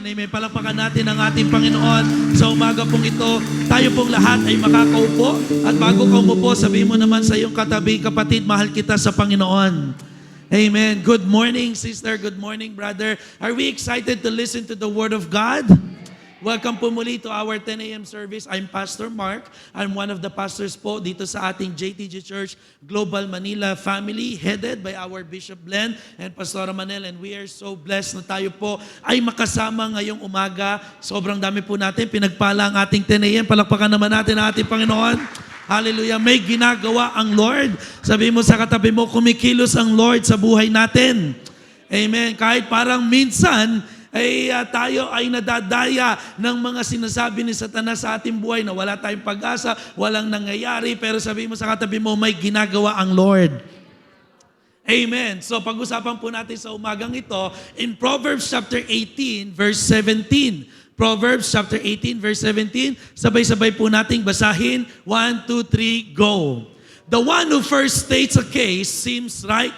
and amen. Palakpakan natin ang ating Panginoon. Sa umaga pong ito, tayo pong lahat ay makakaupo. At bago ka umupo, sabihin mo naman sa iyong katabi, kapatid, mahal kita sa Panginoon. Amen. Good morning, sister. Good morning, brother. Are we excited to listen to the Word of God? Welcome po muli to our 10 a.m. service. I'm Pastor Mark. I'm one of the pastors po dito sa ating JTG Church Global Manila family, headed by our Bishop Glenn and Pastora Manel. And we are so blessed na tayo po ay makasama ngayong umaga. Sobrang dami po natin. Pinagpala ang ating 10 a.m. Palakpakan naman natin ang ating Panginoon. Hallelujah. May ginagawa ang Lord. Sabi mo sa katabi mo, kumikilos ang Lord sa buhay natin. Amen. Kahit parang minsan, tayo ay nadadaya ng mga sinasabi ni Satanas sa ating buhay na wala tayong pag-asa, walang nangyayari, pero sabi mo sa katabi mo, may ginagawa ang Lord. Amen. So pag-usapan po natin sa umagang ito, in Proverbs chapter 18, verse 17. Proverbs chapter 18, verse 17. Sabay-sabay po nating basahin. 1, 2, 3, go. The one who first states a case seems right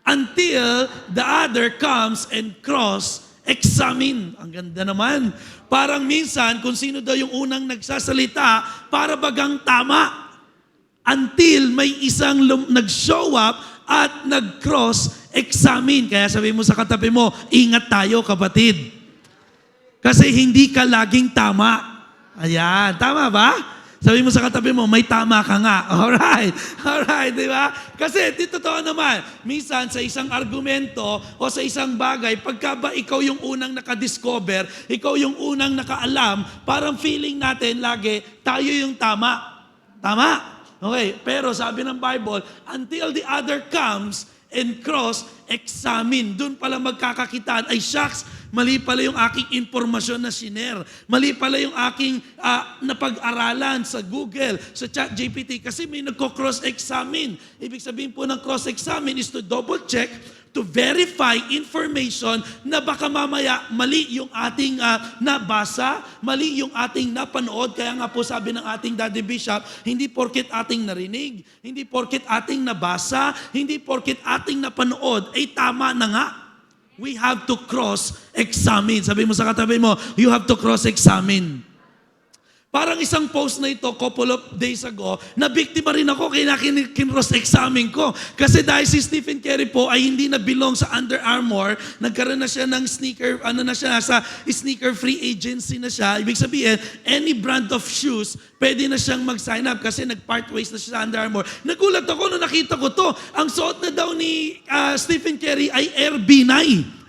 until the other comes and cross-examine. Ang ganda naman. Parang minsan, kung sino daw yung unang nagsasalita, para bagang tama. Until may isang nag-show up at nag-cross-examine. Kaya sabi mo sa katabi mo, ingat tayo kapatid. Kasi hindi ka laging tama. Ayan, tama ba? Sabi mo sa katabi mo, may tama ka nga. Alright, di ba? Kasi, totoo naman, minsan sa isang argumento o sa isang bagay, pagka ba ikaw yung unang nakadiscover, ikaw yung unang nakaalam, parang feeling natin lagi, tayo yung tama. Tama? Okay, pero sabi ng Bible, until the other comes and cross-examine. Doon pala magkakakitaan, ay shucks, mali pala yung aking impormasyon na shiner. Mali pala yung aking napag-aralan sa Google, sa ChatGPT, kasi may nagko-cross-examine. Ibig sabihin po ng cross-examine is to double-check, to verify information na baka mamaya mali yung ating nabasa, mali yung ating napanood. Kaya nga po sabi ng ating Daddy Bishop, hindi porket ating narinig, hindi porket ating nabasa, hindi porket ating napanood, ay tama na nga. We have to cross-examine. Sabi mo sa katabi mo, you have to cross-examine. Parang isang post na ito, couple of days ago, na biktima rin ako kaya kin-cross-examine ko. Kasi dahil si Stephen Curry po ay hindi na belong sa Under Armour, nagkaroon na siya ng sneaker, nasa sneaker free agency na siya. Ibig sabihin, any brand of shoes, pwede na siyang mag-sign up kasi nag-part ways na siya sa Under Armour. Nagulat ako nung nakita ko to. Ang suot na daw ni Stephen Curry ay Air B9.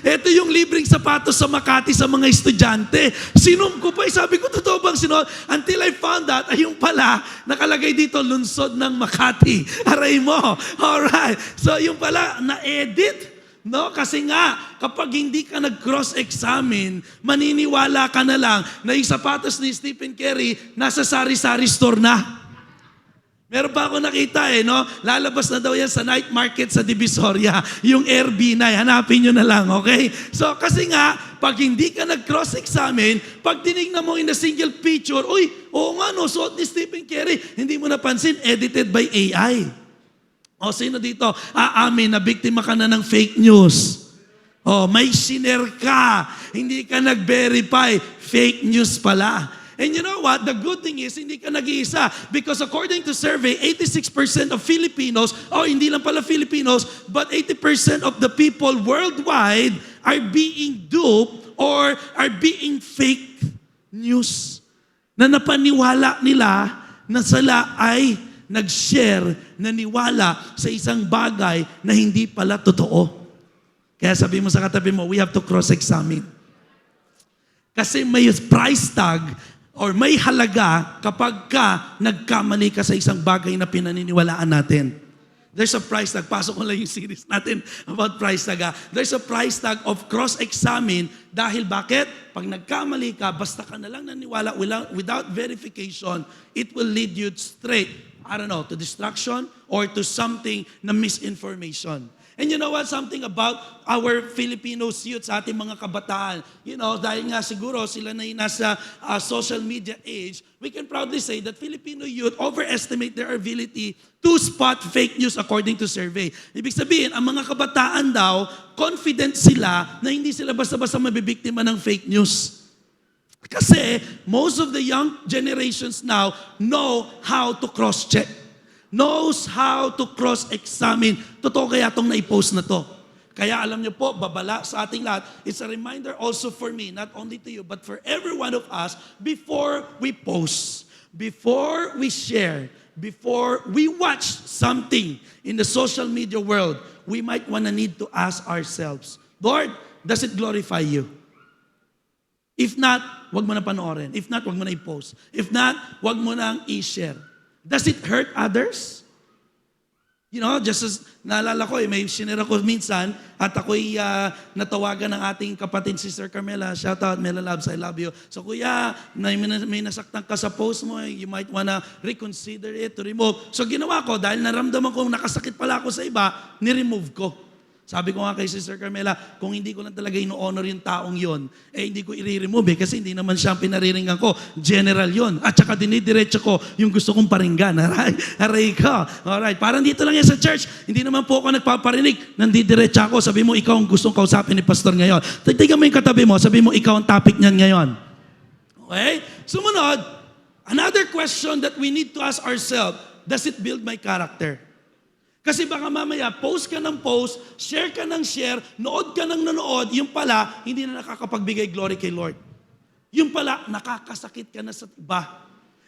Ito yung libreng sapatos sa Makati sa mga estudyante. Sinum ko pa, sabi ko, totoo bang sinuot? Until I found out, ayun pala, nakalagay dito, lungsod ng Makati. Aray mo. Alright. So yung pala, na-edit. No? Kasi nga, kapag hindi ka nag-cross-examine, maniniwala ka na lang na yung sapatos ni Stephen Curry nasa sari-sari store na. Meron pa ako nakita no? Lalabas na daw yan sa night market sa Divisoria, yung Air B9. Hanapin nyo na lang, okay? So, kasi nga, pag hindi ka nag-cross-examine, pag tinignan mo in a single picture, uy, oo nga no, suot ni Stephen Curry, hindi mo napansin, edited by AI. O, sino dito? Aamin na biktima ka na ng fake news. O, may shiner ka, hindi ka nag-verify, fake news pala. And you know what? The good thing is, hindi ka nag-iisa. Because according to survey, 86% of Filipinos, hindi lang pala Filipinos, but 80% of the people worldwide are being duped or are being fake news. Na napaniwala nila na sila ay nag-share, naniwala sa isang bagay na hindi pala totoo. Kaya sabi mo sa katabi mo, we have to cross-examine. Kasi may price tag or may halaga kapag ka nagkamali ka sa isang bagay na pinaniniwalaan natin. There's a price tag. Pasok ko lang yung series natin about price tag. There's a price tag of cross-examine dahil bakit? Pag nagkamali ka, basta ka na lang naniwala without verification, it will lead you straight, to distraction or to something na misinformation. And you know what? Something about our Filipinos youth, sa ating mga kabataan, dahil nga siguro sila na yung nasa social media age, we can proudly say that Filipino youth overestimate their ability to spot fake news according to survey. Ibig sabihin, ang mga kabataan daw, confident sila na hindi sila basta-basta mabibiktima ng fake news. Kasi most of the young generations now know how to cross-check. Knows how to cross-examine. Totoo kaya itong na-post na to. Kaya alam niyo po, babala sa ating lahat, it's a reminder also for me, not only to you, but for every one of us, before we post, before we share, before we watch something in the social media world, we might need to ask ourselves, Lord, does it glorify you? If not, wag mo na panoorin. If not, wag mo na i-post. If not, wag mo na i-share. Does it hurt others? Just as naalala ko, may sinira ko minsan at ako'y natawagan ng ating kapatid, Sister Carmela. Shout out, Mela Labs, I love you. So kuya, may nasaktan ka sa post mo, you might wanna reconsider it to remove. So ginawa ko, dahil naramdaman ko nakasakit pala ako sa iba, ni-remove ko. Sabi ko nga kay Sister Carmela, kung hindi ko lang talaga ino-honor yung taong yon, hindi ko i-remove kasi hindi naman siya ang pinariringan ko. General yon. At saka dinidiretso ko yung gusto kong paringgan. Aray ka. Alright. Parang dito lang yan sa church. Hindi naman po ako nagpaparinig. Nandidiretso ako. Sabi mo, ikaw ang gustong kausapin ni Pastor ngayon. Tignan mo yung katabi mo. Sabi mo, ikaw ang topic niyan ngayon. Okay? Sumunod, another question that we need to ask ourselves, does it build my character? Kasi baka mamaya, post ka ng post, share ka ng share, nood ka ng nanood, yung pala, hindi na nakakapagbigay glory kay Lord. Yung pala, nakakasakit ka na sa iba.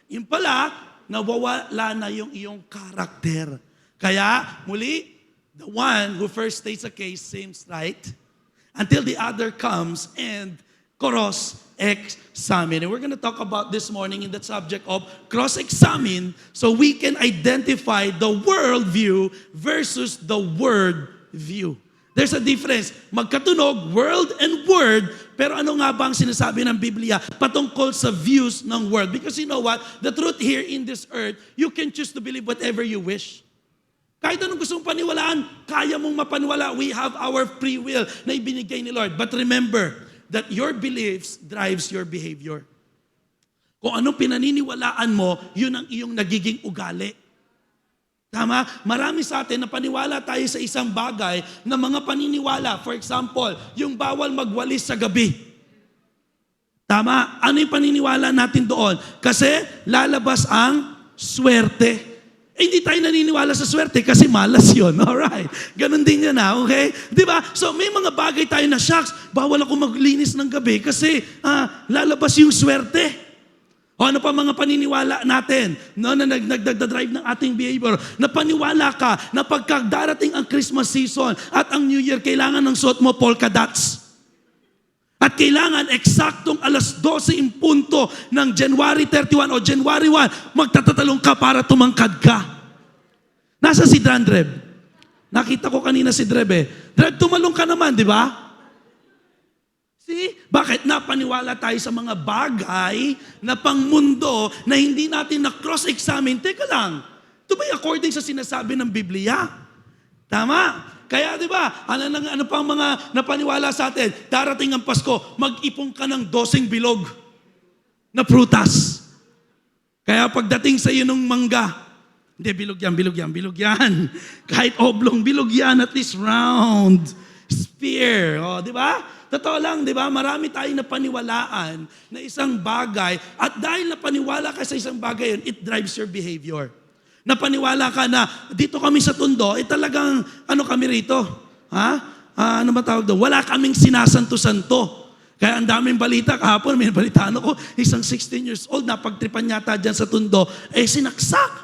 Yung pala, nawawala na yung iyong karakter. Kaya, muli, the one who first states a case seems right until the other comes and cross-examine. And we're going to talk about this morning in the subject of cross-examine so we can identify the worldview versus the word view. There's a difference. Magkatunog, world and word, pero ano nga ba ang sinasabi ng Biblia patungkol sa views ng world? Because you know what? The truth here in this earth, you can choose to believe whatever you wish. Kahit anong gusto mong paniwalaan, kaya mong mapaniwala. We have our free will na ibinigay ni Lord. But remember, that your beliefs drives your behavior. Kung anong pinaniniwalaan mo, yun ang iyong nagiging ugali. Tama? Marami sa atin na paniwala tayo sa isang bagay na mga paniniwala. For example, yung bawal magwalis sa gabi. Tama? Ano yung paniniwala natin doon? Kasi lalabas ang swerte. Hindi tayo naniniwala sa swerte kasi malas yun. Alright. Ganon din yan okay? Diba? So may mga bagay tayo na, shucks, bawal ako maglinis ng gabi kasi lalabas yung swerte. O ano pa mga paniniwala natin na nagdadrive ng ating behavior? Na paniwala ka na pagka darating ang Christmas season at ang New Year, kailangan ng suot mo polka dots. At kailangan eksaktong alas 12 in punto ng January 31 o January 1, magtatatalong ka para tumangkad ka. Nasa si Dreb? Nakita ko kanina si Dreb Dreb, tumalong ka naman, di ba? See? Bakit? Napaniwala tayo sa mga bagay na pangmundo na hindi natin na-cross-examine. Teka lang, ito ba according sa sinasabi ng Biblia? Tama? Kaya di ba, ano pang mga napaniwala sa atin, darating ang Pasko, mag-ipon ka ng 12 bilog na prutas. Kaya pagdating sa iyo ng mangga, hindi, bilog yan. Kahit oblong, bilog yan, at least round, spear. O, di ba? Totoo lang, di ba? Marami tayong napaniwalaan na isang bagay, at dahil napaniwala ka sa isang bagay yun, it drives your behavior. Napaniwala ka na dito kami sa Tondo, talagang ano kami rito? Ano ba tawag doon? Wala kaming sinasanto-santo. Kaya ang daming balita. Kahapon may balitaan ako, isang 16 years old, napagtripan yata dyan sa Tondo, sinaksak.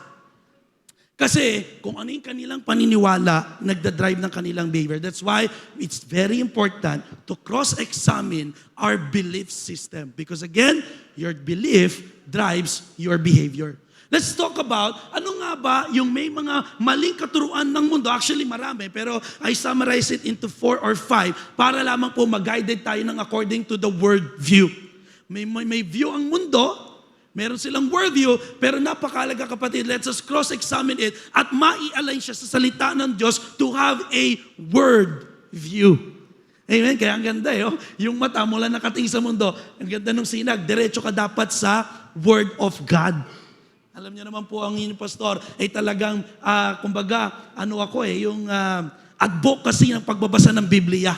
Kasi kung ano yung kanilang paniniwala, nagdadrive ng kanilang behavior. That's why it's very important to cross-examine our belief system. Because again, your belief drives your behavior. Let's talk about ano nga ba yung may mga maling katuruan ng mundo. Actually, marami, pero I summarize it into 4 or 5 para lamang po mag-guided tayo ng according to the word view. May view ang mundo Meron silang worldview, pero napakalaga kapatid, let's us cross-examine it at mai-align siya sa salita ng Diyos to have a word view. Amen? Kaya ang ganda yung mata mula nakatingin sa mundo, ang ganda ng sinag, diretso ka dapat sa Word of God. Alam niyo naman po ang inyong pastor, ay talagang, kumbaga, yung advocacy ng pagbabasa ng Biblia.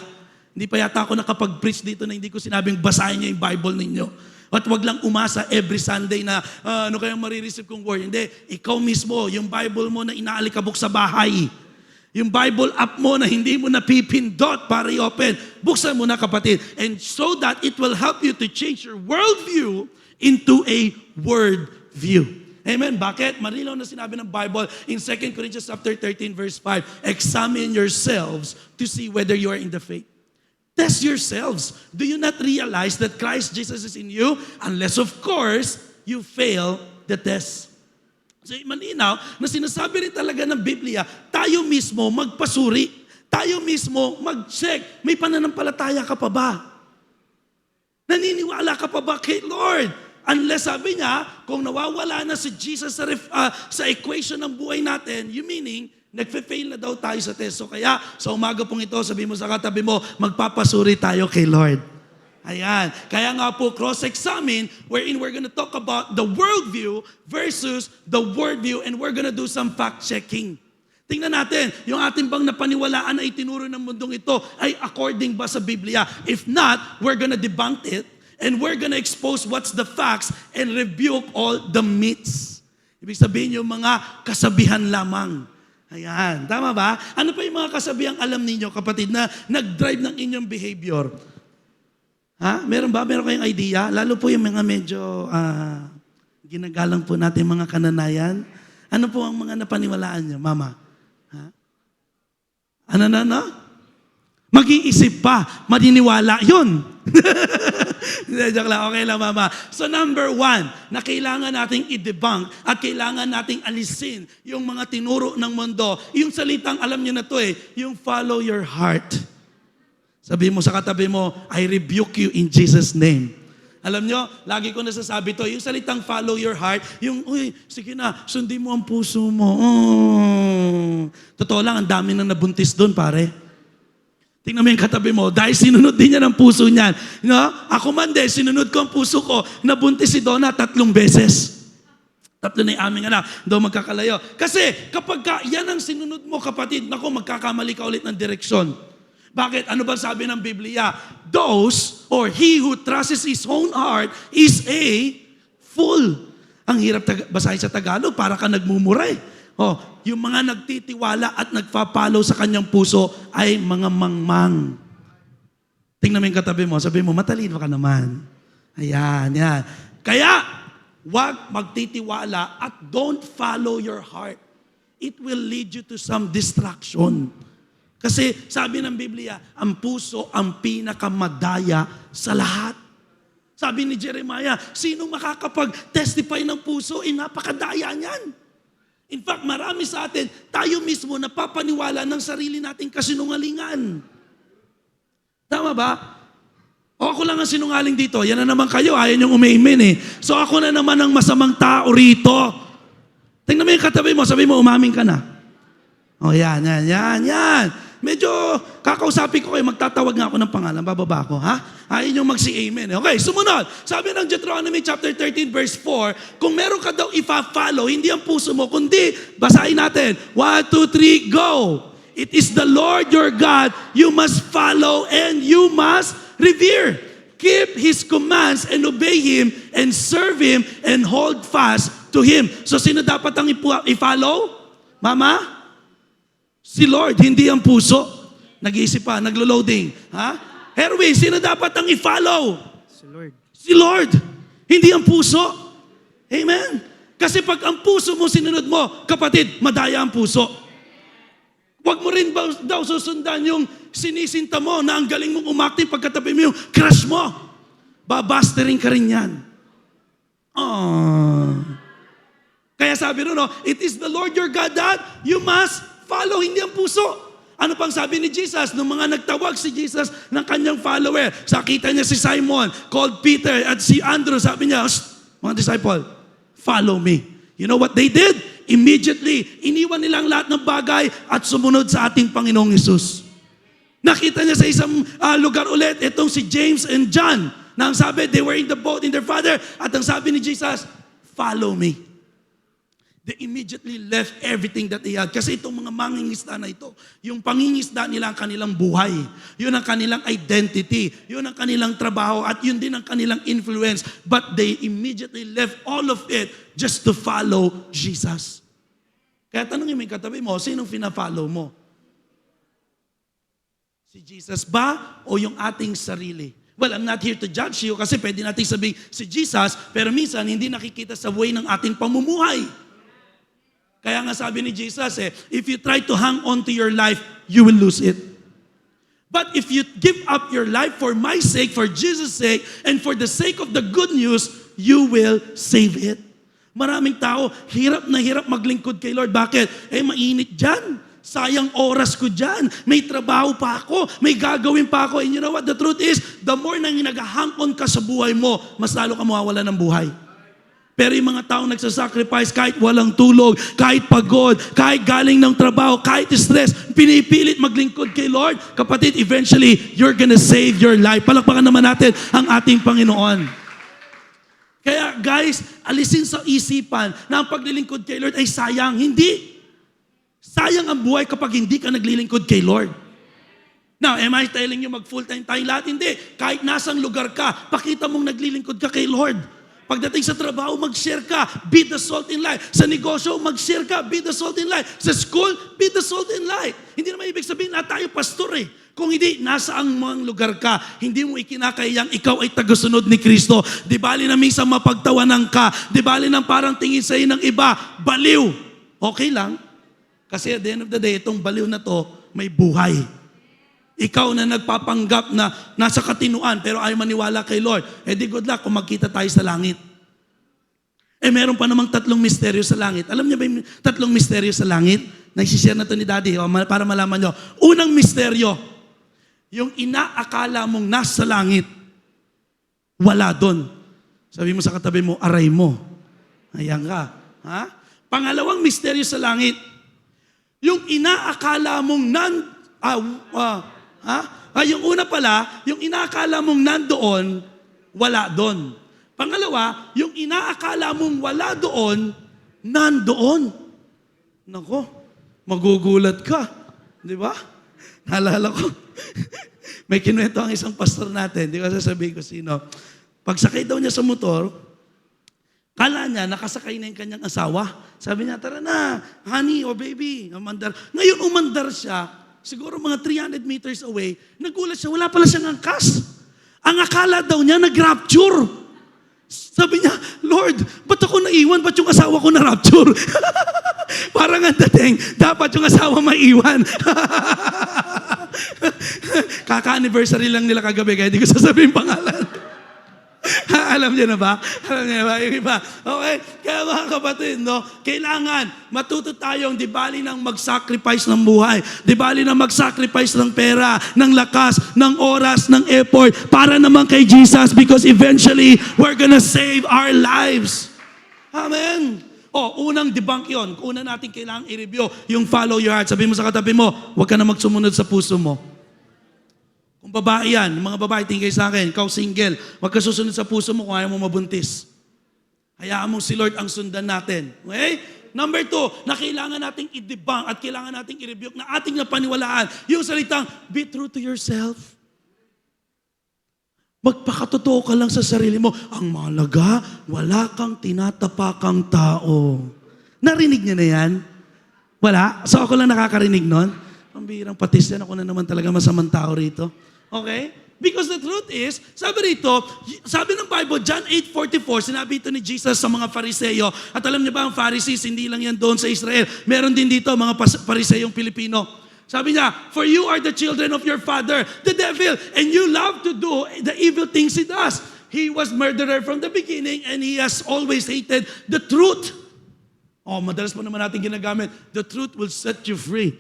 Hindi pa yata ako nakapag-preach dito na hindi ko sinabing basahin niyo yung Bible ninyo. At wag lang umasa every Sunday na ano kayang marireceive kong word. Hindi, ikaw mismo, yung Bible mo na inaalikabok sa bahay. Yung Bible app mo na hindi mo napipindot para i-open. Buksan mo na kapatid. And so that it will help you to change your worldview into a word view. Amen. Bakit? Marilaw na sinabi ng Bible in 2 Corinthians chapter 13 verse 5, examine yourselves to see whether you are in the faith. Test yourselves. Do you not realize that Christ Jesus is in you? Unless, of course, you fail the test. So, malinaw na sinasabi rin talaga ng Biblia, tayo mismo magpasuri. Tayo mismo mag-check. May pananampalataya ka pa ba? Naniniwala ka pa ba kay Lord? Unless sabi niya, kung nawawala na si Jesus sa equation ng buhay natin, you meaning, nagfe-fail na daw tayo sa test. So kaya, sa umaga pong ito, sabi mo sa katabi mo, magpapasuri tayo kay Lord. Ayan. Kaya nga po, cross-examine, wherein we're gonna talk about the worldview versus the wordview, and we're gonna do some fact-checking. Tingnan natin, yung ating bang napaniwalaan na itinuro ng mundong ito ay according ba sa Biblia? If not, we're gonna debunk it, and we're gonna expose what's the facts and rebuke all the myths. Ibig sabihin yung mga kasabihan lamang. Ayan, tama ba? Ano pa yung mga kasabihang alam ninyo, kapatid, na nag-drive ng inyong behavior? Ha? Meron ba? Meron kayong idea? Lalo po yung mga medyo ginagalang po natin mga kananayan. Ano po ang mga napaniwalaan nyo, Mama? Ha? Ano? Mag-iisip pa, maniniwala. Yun! Joke lang, okay lang, Mama. So number 1, na kailangan nating i-debunk at kailangan nating alisin yung mga tinuro ng mundo. Yung salitang, alam niyo na to yung follow your heart. Sabi mo sa katabi mo, I rebuke you in Jesus' name. Alam nyo, lagi ko nasasabi to, yung salitang follow your heart, yung, sige na, sundin mo ang puso mo. Totoo lang, ang dami nang nabuntis doon, pare. Tingnan mo yung katabi mo, dahil sinunod din niya ng puso niyan. No? Ako man din, sinunod ko ang puso ko, nabuntis si Donna 3 beses. 3 na yung aming anak, daw magkakalayo. Kasi kapag yan ang sinunod mo, kapatid, naku, magkakamali ka ulit ng direksyon. Bakit? Ano ba sabi ng Biblia? Those, or he who trusts his own heart is a fool. Ang hirap basahin sa Tagalog, para ka nagmumura yung mga nagtitiwala at nagpa-follow sa kanyang puso ay mga mangmang. Tingnan mo yung katabi mo, sabi mo, matalino ka naman. Ayan, yan. Kaya, huwag magtitiwala at don't follow your heart. It will lead you to some distraction. Kasi sabi ng Biblia, ang puso ang pinakamadaya sa lahat. Sabi ni Jeremiah, sino makakapag-testify ng puso? Napakadaya niyan. In fact, marami sa atin, tayo mismo napapaniwala ng sarili nating kasinungalingan. Tama ba? O ako lang ang sinungaling dito. Yan na naman kayo, ayaw niyong umamen So ako na naman ang masamang tao rito. Tingnan mo yung katabi mo, sabi mo, umamin ka na. Yan. Medyo kakausapin ko kayo, magtatawag nga ako ng pangalan, bababa ako, ha? Ayaw nyo mag-si-amen. Okay, sumunod. Sabi ng Deuteronomy chapter 13 verse 4, kung meron ka daw ipa-follow, hindi ang puso mo, kundi, basahin natin, 1, 2, 3, go! It is the Lord your God you must follow and you must revere. Keep His commands and obey Him and serve Him and hold fast to Him. So sino dapat ang i-follow? Mama? Si Lord, hindi ang puso. Nag-iisip pa, naglo-loading. Ha? Herwin, sino dapat ang i-follow? Si Lord. Si Lord. Hindi ang puso. Amen? Kasi pag ang puso mo sinunod mo, kapatid, madaya ang puso. Huwag mo rin daw susundan yung sinisinta mo na ang galing mong umakting pagkatabi mo yung crush mo. Babastering ka rin yan. Kaya sabi rin, it is the Lord your God that you must follow, hindi ang puso. Ano pang sabi ni Jesus? Nung mga nagtawag si Jesus ng kanyang follower, sakita niya si Simon, called Peter, at si Andrew, sabi niya, mga disciple, follow me. You know what they did? Immediately, iniwan nilang lahat ng bagay at sumunod sa ating Panginoong Hesus. Nakita niya sa isang lugar ulit, itong si James and John, na ang sabi, they were in the boat in their father, at ang sabi ni Jesus, follow me. They immediately left everything that they had. Kasi itong mga mangingisda na ito, yung pangingisda nila ang kanilang buhay. Yun ang kanilang identity. Yun ang kanilang trabaho. At yun din ang kanilang influence. But they immediately left all of it just to follow Jesus. Kaya tanongin mo yung katabi mo, sinong fina-follow mo? Si Jesus ba o yung ating sarili? Well, I'm not here to judge you kasi pwede natin sabihin si Jesus, pero minsan hindi nakikita sa way ng ating pamumuhay. Kaya nga sabi ni Jesus, if you try to hang on to your life, you will lose it. But if you give up your life for my sake, for Jesus' sake, and for the sake of the good news, you will save it. Maraming tao, hirap na hirap maglingkod kay Lord. Bakit? Mainit dyan. Sayang oras ko dyan. May trabaho pa ako. May gagawin pa ako. And you know what? The truth is, the more nang nag-hang on ka sa buhay mo, mas lalo ka mawawala ng buhay. Pero yung mga taong nagsasacrifice, kahit walang tulog, kahit pagod, kahit galing ng trabaho, kahit stress, pinipilit maglingkod kay Lord, kapatid, eventually, you're gonna save your life. Palakpakan naman natin ang ating Panginoon. Kaya guys, alisin sa isipan na ang paglilingkod kay Lord ay sayang. Hindi. Sayang ang buhay kapag hindi ka naglilingkod kay Lord. Now, am I telling you mag-full-time tayo lahat? Hindi. Kahit nasang lugar ka, pakita mong naglilingkod ka kay Lord. Pagdating sa trabaho, mag-share ka. Be the salt in light. Sa negosyo, mag-share ka. Be the salt in light. Sa school, be the salt in light. Hindi naman ibig sabihin na tayo pastor eh. Kung hindi, nasa ang mga lugar ka, hindi mo ikinakayang ikaw ay tagasunod ni Kristo. Di bali na minsan mapagtawanan ka. Di bali nang parang tingin sa ng iba, baliw. Okay lang. Kasi at the end of the day, itong baliw na to, may buhay. Ikaw na nagpapanggap na nasa katinuan pero ay maniwala kay Lord, di good luck kung magkita tayo sa langit. Meron pa namang 3 misteryo sa langit. Alam niyo ba yung 3 misteryo sa langit? Nagsishare na to ni Daddy para malaman niyo. Unang misteryo, yung inaakala mong nasa langit, wala doon. Sabi mo sa katabi mo, aray mo. Ayan ka. Ha? Pangalawang misteryo sa langit, yung inaakala mong yung una pala, yung inaakala mong nandoon, wala doon. Pangalawa, yung inaakala mong wala doon, nandoon. Nako, magugulat ka. Di ba? Naalala ko, may kinuwento ang isang pastor natin, di ko sasabihin ko sino. Pagsakay daw niya sa motor, kala niya, nakasakay na yung kanyang asawa. Sabi niya, tara na, honey or baby, umandar. Ngayon umandar siya, siguro mga 300 meters away, nagulat siya, wala pala siyang angkas. Ang akala daw niya, nag-rapture. Sabi niya, Lord, ba't ako naiwan? Ba't yung asawa ko na-rapture? Parang ang dating, dapat yung asawa maiwan. Kaka-anniversary lang nila kagabi, kaya di ko sasabihin pangalan. Alam niyo na ba? Alam niyo na ba? Yung iba. Okay? Kaya mga kapatid, no? Kailangan matuto tayong di bali nang mag-sacrifice ng buhay. Di bali nang mag-sacrifice ng pera, ng lakas, ng oras, ng effort para naman kay Jesus because eventually we're gonna save our lives. Amen. Unang debunk yon. Una natin kailangan i-review yung follow your heart. Sabi mo sa katabi mo, huwag ka na magsumunod sa puso mo. Kung babae yan, mga babae, tingin sa akin, ikaw single, wag ka susunod sa puso mo kung ayaw mo mabuntis. Hayaan mo si Lord ang sundan natin. Okay? Number 2, na kailangan nating i-debunk at kailangan nating i-rebuke na ating napaniwalaan yung salitang, be true to yourself. Magpakatotoo ka lang sa sarili mo. Ang mahalaga, wala kang tinatapakang tao. Narinig niyo na yan? Wala? So ako lang nakakarinig nun? Ang bihirang patis yan. Ako na naman talaga masamang tao rito. Okay? Because the truth is, sabi rito, sabi ng Bible, John 8:44, sinabi ito ni Jesus sa mga Fariseo. At alam niyo ba, ang Pharisees, hindi lang yan doon sa Israel. Meron din dito, mga Fariseyong Pilipino. Sabi niya, for you are the children of your father, the devil, and you love to do the evil things he does. He was murderer from the beginning, and he has always hated the truth. Madalas pa naman natin ginagamit, the truth will set you free.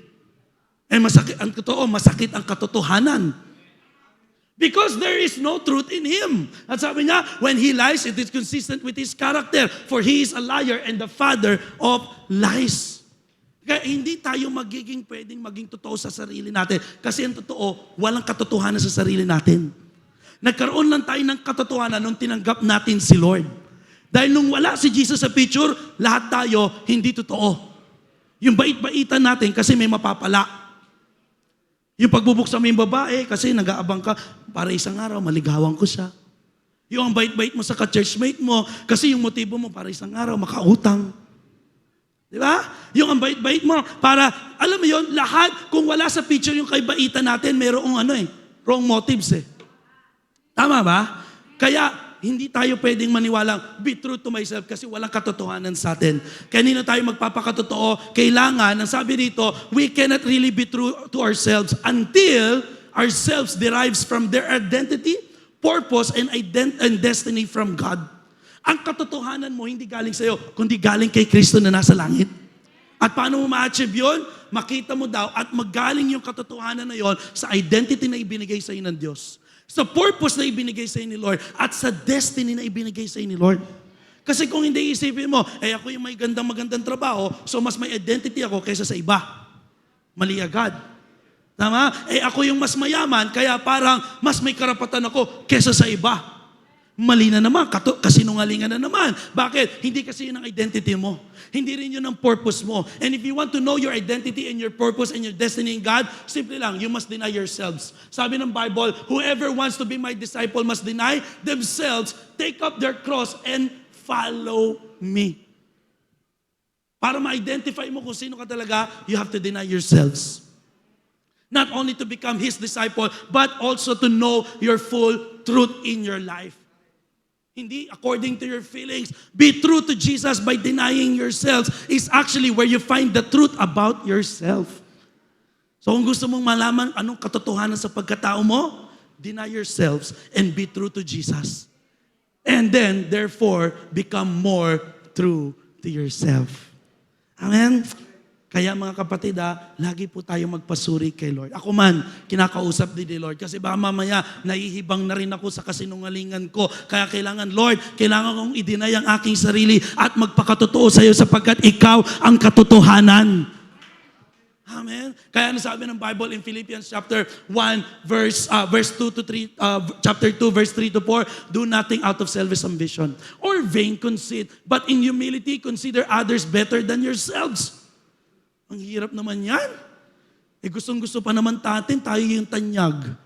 Masakit ang totoo, masakit ang katotohanan. Because there is no truth in him. At sabi niya, when he lies, it is consistent with his character. For he is a liar and the father of lies. Kaya hindi tayo pwedeng maging totoo sa sarili natin. Kasi ang totoo, walang katotohanan sa sarili natin. Nagkaroon lang tayo ng katotohanan nung tinanggap natin si Lord. Dahil nung wala si Jesus sa picture, lahat tayo hindi totoo. Yung bait-baitan natin kasi may mapapala. Yung pagbubuksan mo yung babae kasi nag-aabang ka, para isang araw maligawan ko siya. Yung ang bait-bait mo sa ka-churchmate mo kasi yung motibo mo para isang araw makautang. Di ba? Yung ang bait-bait mo, para, alam mo yon, lahat, kung wala sa picture yung kaibaitan natin, mayroong wrong motives eh. Tama ba? Kaya, hindi tayo pwedeng maniwalang, be true to myself kasi walang katotohanan sa atin. Kanino tayo magpapakatotoo? Kailangan, ang sabi dito, we cannot really be true to ourselves until ourselves derives from their identity, purpose, and destiny from God. Ang katotohanan mo hindi galing sa'yo, kundi galing kay Kristo na nasa langit. At paano mo ma-achieve yun? Makita mo daw at magaling yung katotohanan na yon sa identity na ibinigay sa'yo ng Diyos. Sa purpose na ibinigay sa'yo ni Lord at sa destiny na ibinigay sa'yo ni Lord. Kasi kung hindi isipin mo, ako yung may magandang trabaho, so mas may identity ako kaysa sa iba. Mali agad. Tama? Ako yung mas mayaman, kaya parang mas may karapatan ako kaysa sa iba. Mali na naman, kasinungalingan na naman. Bakit? Hindi kasi yun ang identity mo. Hindi rin yun ang purpose mo. And if you want to know your identity and your purpose and your destiny in God, simple lang, you must deny yourselves. Sabi ng Bible, whoever wants to be my disciple must deny themselves, take up their cross, and follow me. Para ma-identify mo kung sino ka talaga, you have to deny yourselves. Not only to become His disciple, but also to know your full truth in your life. Hindi according to your feelings. Be true to Jesus by denying yourselves is actually where you find the truth about yourself. So kung gusto mong malaman anong katotohanan sa pagkatao mo, deny yourselves and be true to Jesus. And then, therefore, become more true to yourself. Amen? Kaya mga kapatid, lagi po tayo magpasuri kay Lord. Ako man, kinakausap din ni Lord. Kasi baka mamaya, nahihibang na rin ako sa kasinungalingan ko. Kaya kailangan, Lord, kailangan kong i-deny ang aking sarili at magpakatotoo sa iyo sapagkat ikaw ang katotohanan. Amen? Kaya sabi ng Bible in Philippians chapter 1, verse 2 to 3, chapter 2, verse 3 to 4, do nothing out of selfish ambition or vain conceit, but in humility consider others better than yourselves. Ang hirap naman yan. Gustong-gusto pa naman natin, tayo yung tanyag.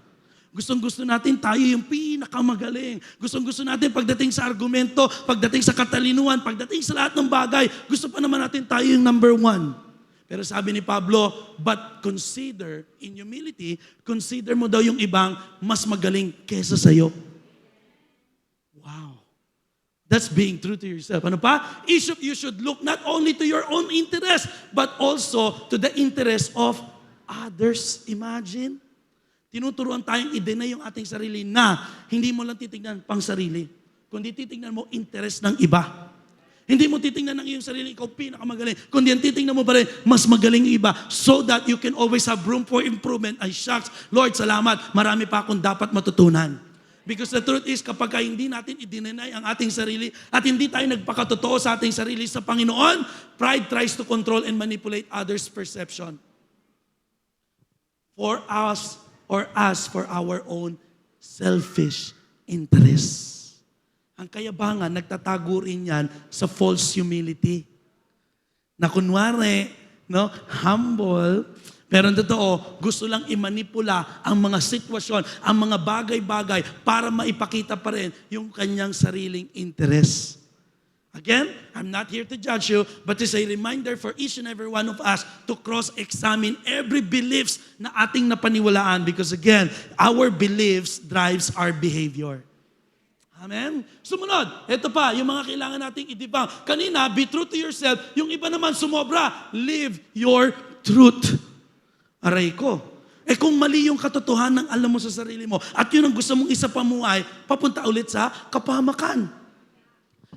Gustong-gusto natin, tayo yung pinakamagaling. Gustong-gusto natin pagdating sa argumento, pagdating sa katalinuhan, pagdating sa lahat ng bagay, gusto pa naman natin tayo yung number one. Pero sabi ni Pablo, but consider, in humility, consider mo daw yung ibang mas magaling kesa sa'yo. Wow. That's being true to yourself. Ano pa? You should look not only to your own interest, but also to the interest of others. Imagine. Tinuturuan tayong i-deny yung ating sarili na hindi mo lang titignan pang sarili, kundi titignan mo interest ng iba. Hindi mo titignan ng iyong sarili, ikaw pinakamagaling. Kundi ang titignan mo pa rin, mas magaling yung iba so that you can always have room for improvement. Ay, shucks, Lord, salamat. Marami pa akong dapat matutunan. Because the truth is, kapag hindi natin i-deny ang ating sarili at hindi tayo nagpakatotoo sa ating sarili sa Panginoon, pride tries to control and manipulate others' perception. For us or us for our own selfish interests. Ang kayabangan, nagtatago rin yan sa false humility. Na kunwari, humble, pero ang totoo, gusto lang imanipula ang mga sitwasyon, ang mga bagay-bagay para maipakita pa rin yung kanyang sariling interest. Again, I'm not here to judge you, but it's a reminder for each and every one of us to cross-examine every beliefs na ating napaniwalaan because again, our beliefs drives our behavior. Amen? Sumunod, ito pa, yung mga kailangan nating i-debunk. Kanina, be true to yourself. Yung iba naman sumobra, live your truth. Aray ko. Kung mali yung katotohanan ng alam mo sa sarili mo at yun ang gusto mong isa pamuhay, papunta ulit sa kapahamakan.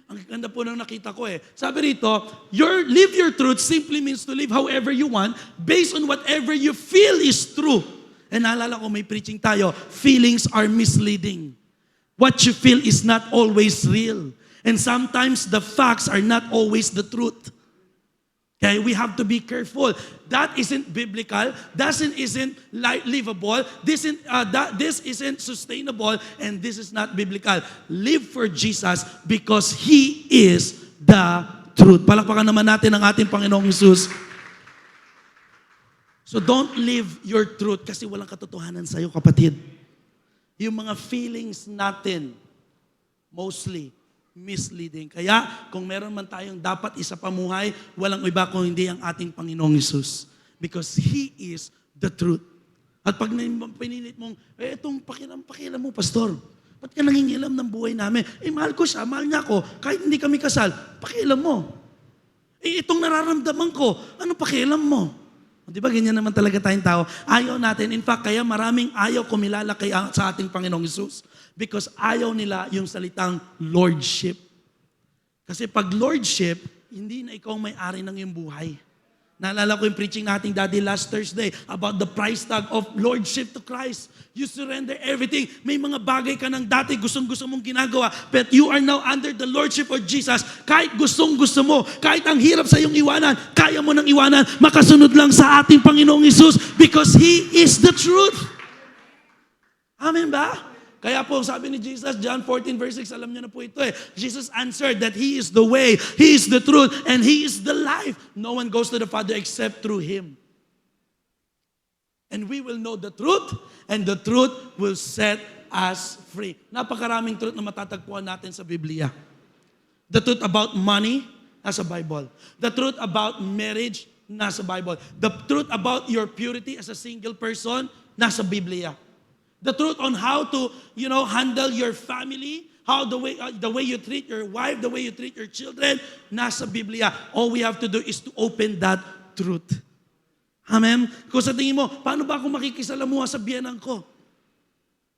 Ang ganda po nang nakita ko Sabi rito, live your truth simply means to live however you want based on whatever you feel is true And naalala ko, may preaching tayo, feelings are misleading. What you feel is not always real. And sometimes the facts are not always the truth. Okay, we have to be careful. That isn't biblical. That isn't livable. This isn't sustainable, and this is not biblical. Live for Jesus because He is the truth. Palakpakan naman natin ang ating Panginoong Jesus. So don't live your truth kasi walang katotohanan sa'yo, kapatid. Yung mga feelings natin, mostly, misleading. Kaya, kung meron man tayong dapat isa pamuhay, walang iba kung hindi ang ating Panginoong Hesus. Because He is the truth. At pag pinilit mong, itong pakialam mo, pastor, ba't ka nangingilam ng buhay namin? Mahal ko siya, mahal niya ako, kahit hindi kami kasal, pakialam mo. Itong nararamdaman ko, ano pakialam mo? Di ba, ganyan naman talaga tayong tao. Ayaw natin. In fact, kaya maraming ayaw kumilala sa ating Panginoong Hesus. Because ayaw nila yung salitang Lordship. Kasi pag Lordship, hindi na ikaw may-ari ng iyong buhay. Naalala ko yung preaching nating daddy last Thursday about the price tag of Lordship to Christ. You surrender everything. May mga bagay ka ng dati gustong-gusto mong ginagawa, but you are now under the Lordship of Jesus. Kahit gustong-gusto mo, kahit ang hirap sa iyong iwanan, kaya mo nang iwanan, makasunod lang sa ating Panginoong Hesus because He is the truth. Amen ba? Kaya po, sabi ni Jesus, John 14 verse 6, alam niyo na po ito eh. Jesus answered that He is the way, He is the truth, and He is the life. No one goes to the Father except through Him. And we will know the truth, and the truth will set us free. Napakaraming truth na matatagpuan natin sa Biblia. The truth about money, nasa Bible. The truth about marriage, nasa Bible. The truth about your purity as a single person, nasa Biblia. The truth on how to, handle your family, how the way you treat your wife, the way you treat your children, nasa Biblia. All we have to do is to open that truth. Amen? Kung sa tingin mo, paano ba ako makikisalamuha sa biyenan ko?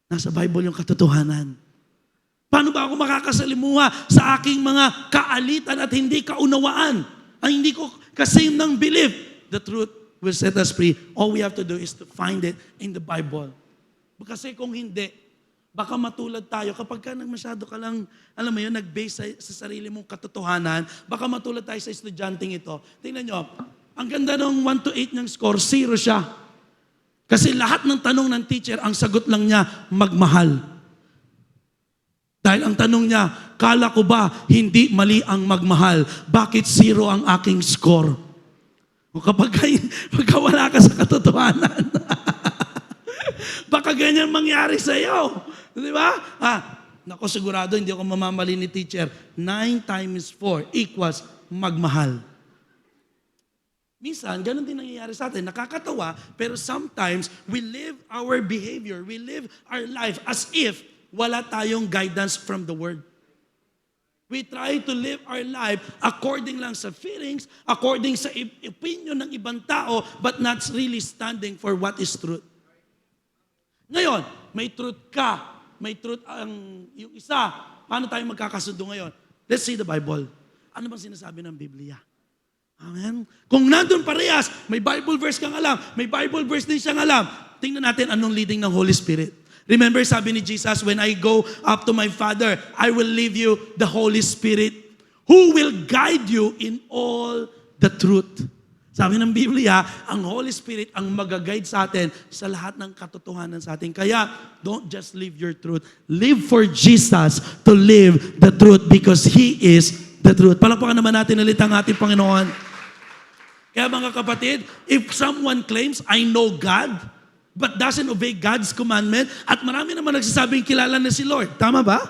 Nasa Bible yung katotohanan. Paano ba ako makakasalimuha sa aking mga kaalitan at hindi kaunawaan? Ang hindi ko kasame ng belief. The truth will set us free. All we have to do is to find it in the Bible. Kasi kung hindi, baka matulad tayo. Kapag ka masyado ka lang, alam mo yun, nag-base sa sarili mong katotohanan, baka matulad tayo sa estudyanteng ito. Tingnan nyo, ang ganda ng 1 to 8 niyang score, 0 siya. Kasi lahat ng tanong ng teacher, ang sagot lang niya, magmahal. Dahil ang tanong niya, kala ko ba hindi mali ang magmahal? Bakit 0 ang aking score? O kapag wala ka sa katotohanan, baka ganyan mangyari sa iyo. Di ba? Naku, sigurado hindi ako mamamali ni teacher. 9 times 4 equals magmahal. Minsan, ganun din nangyayari sa atin. Nakakatawa, pero sometimes we live our behavior, we live our life as if wala tayong guidance from the Word. We try to live our life according lang sa feelings, according sa opinion ng ibang tao, but not really standing for what is truth. Ngayon, may truth ka. May truth yung isa. Paano tayo magkakasundo ngayon? Let's see the Bible. Ano bang sinasabi ng Biblia? Amen? Kung nandun parehas, may Bible verse kang alam, may Bible verse din siyang alam, tingnan natin anong leading ng Holy Spirit. Remember, sabi ni Jesus, when I go up to my Father, I will leave you the Holy Spirit who will guide you in all the truth. Sabi ng Biblia, ang Holy Spirit ang mag-guide sa atin sa lahat ng katotohanan sa atin. Kaya, don't just live your truth. Live for Jesus to live the truth because He is the truth. Palakpakan naman natin ulit ang ating Panginoon. Kaya mga kapatid, if someone claims, I know God, but doesn't obey God's commandment, at marami naman nagsasabing kilala na si Lord. Tama ba?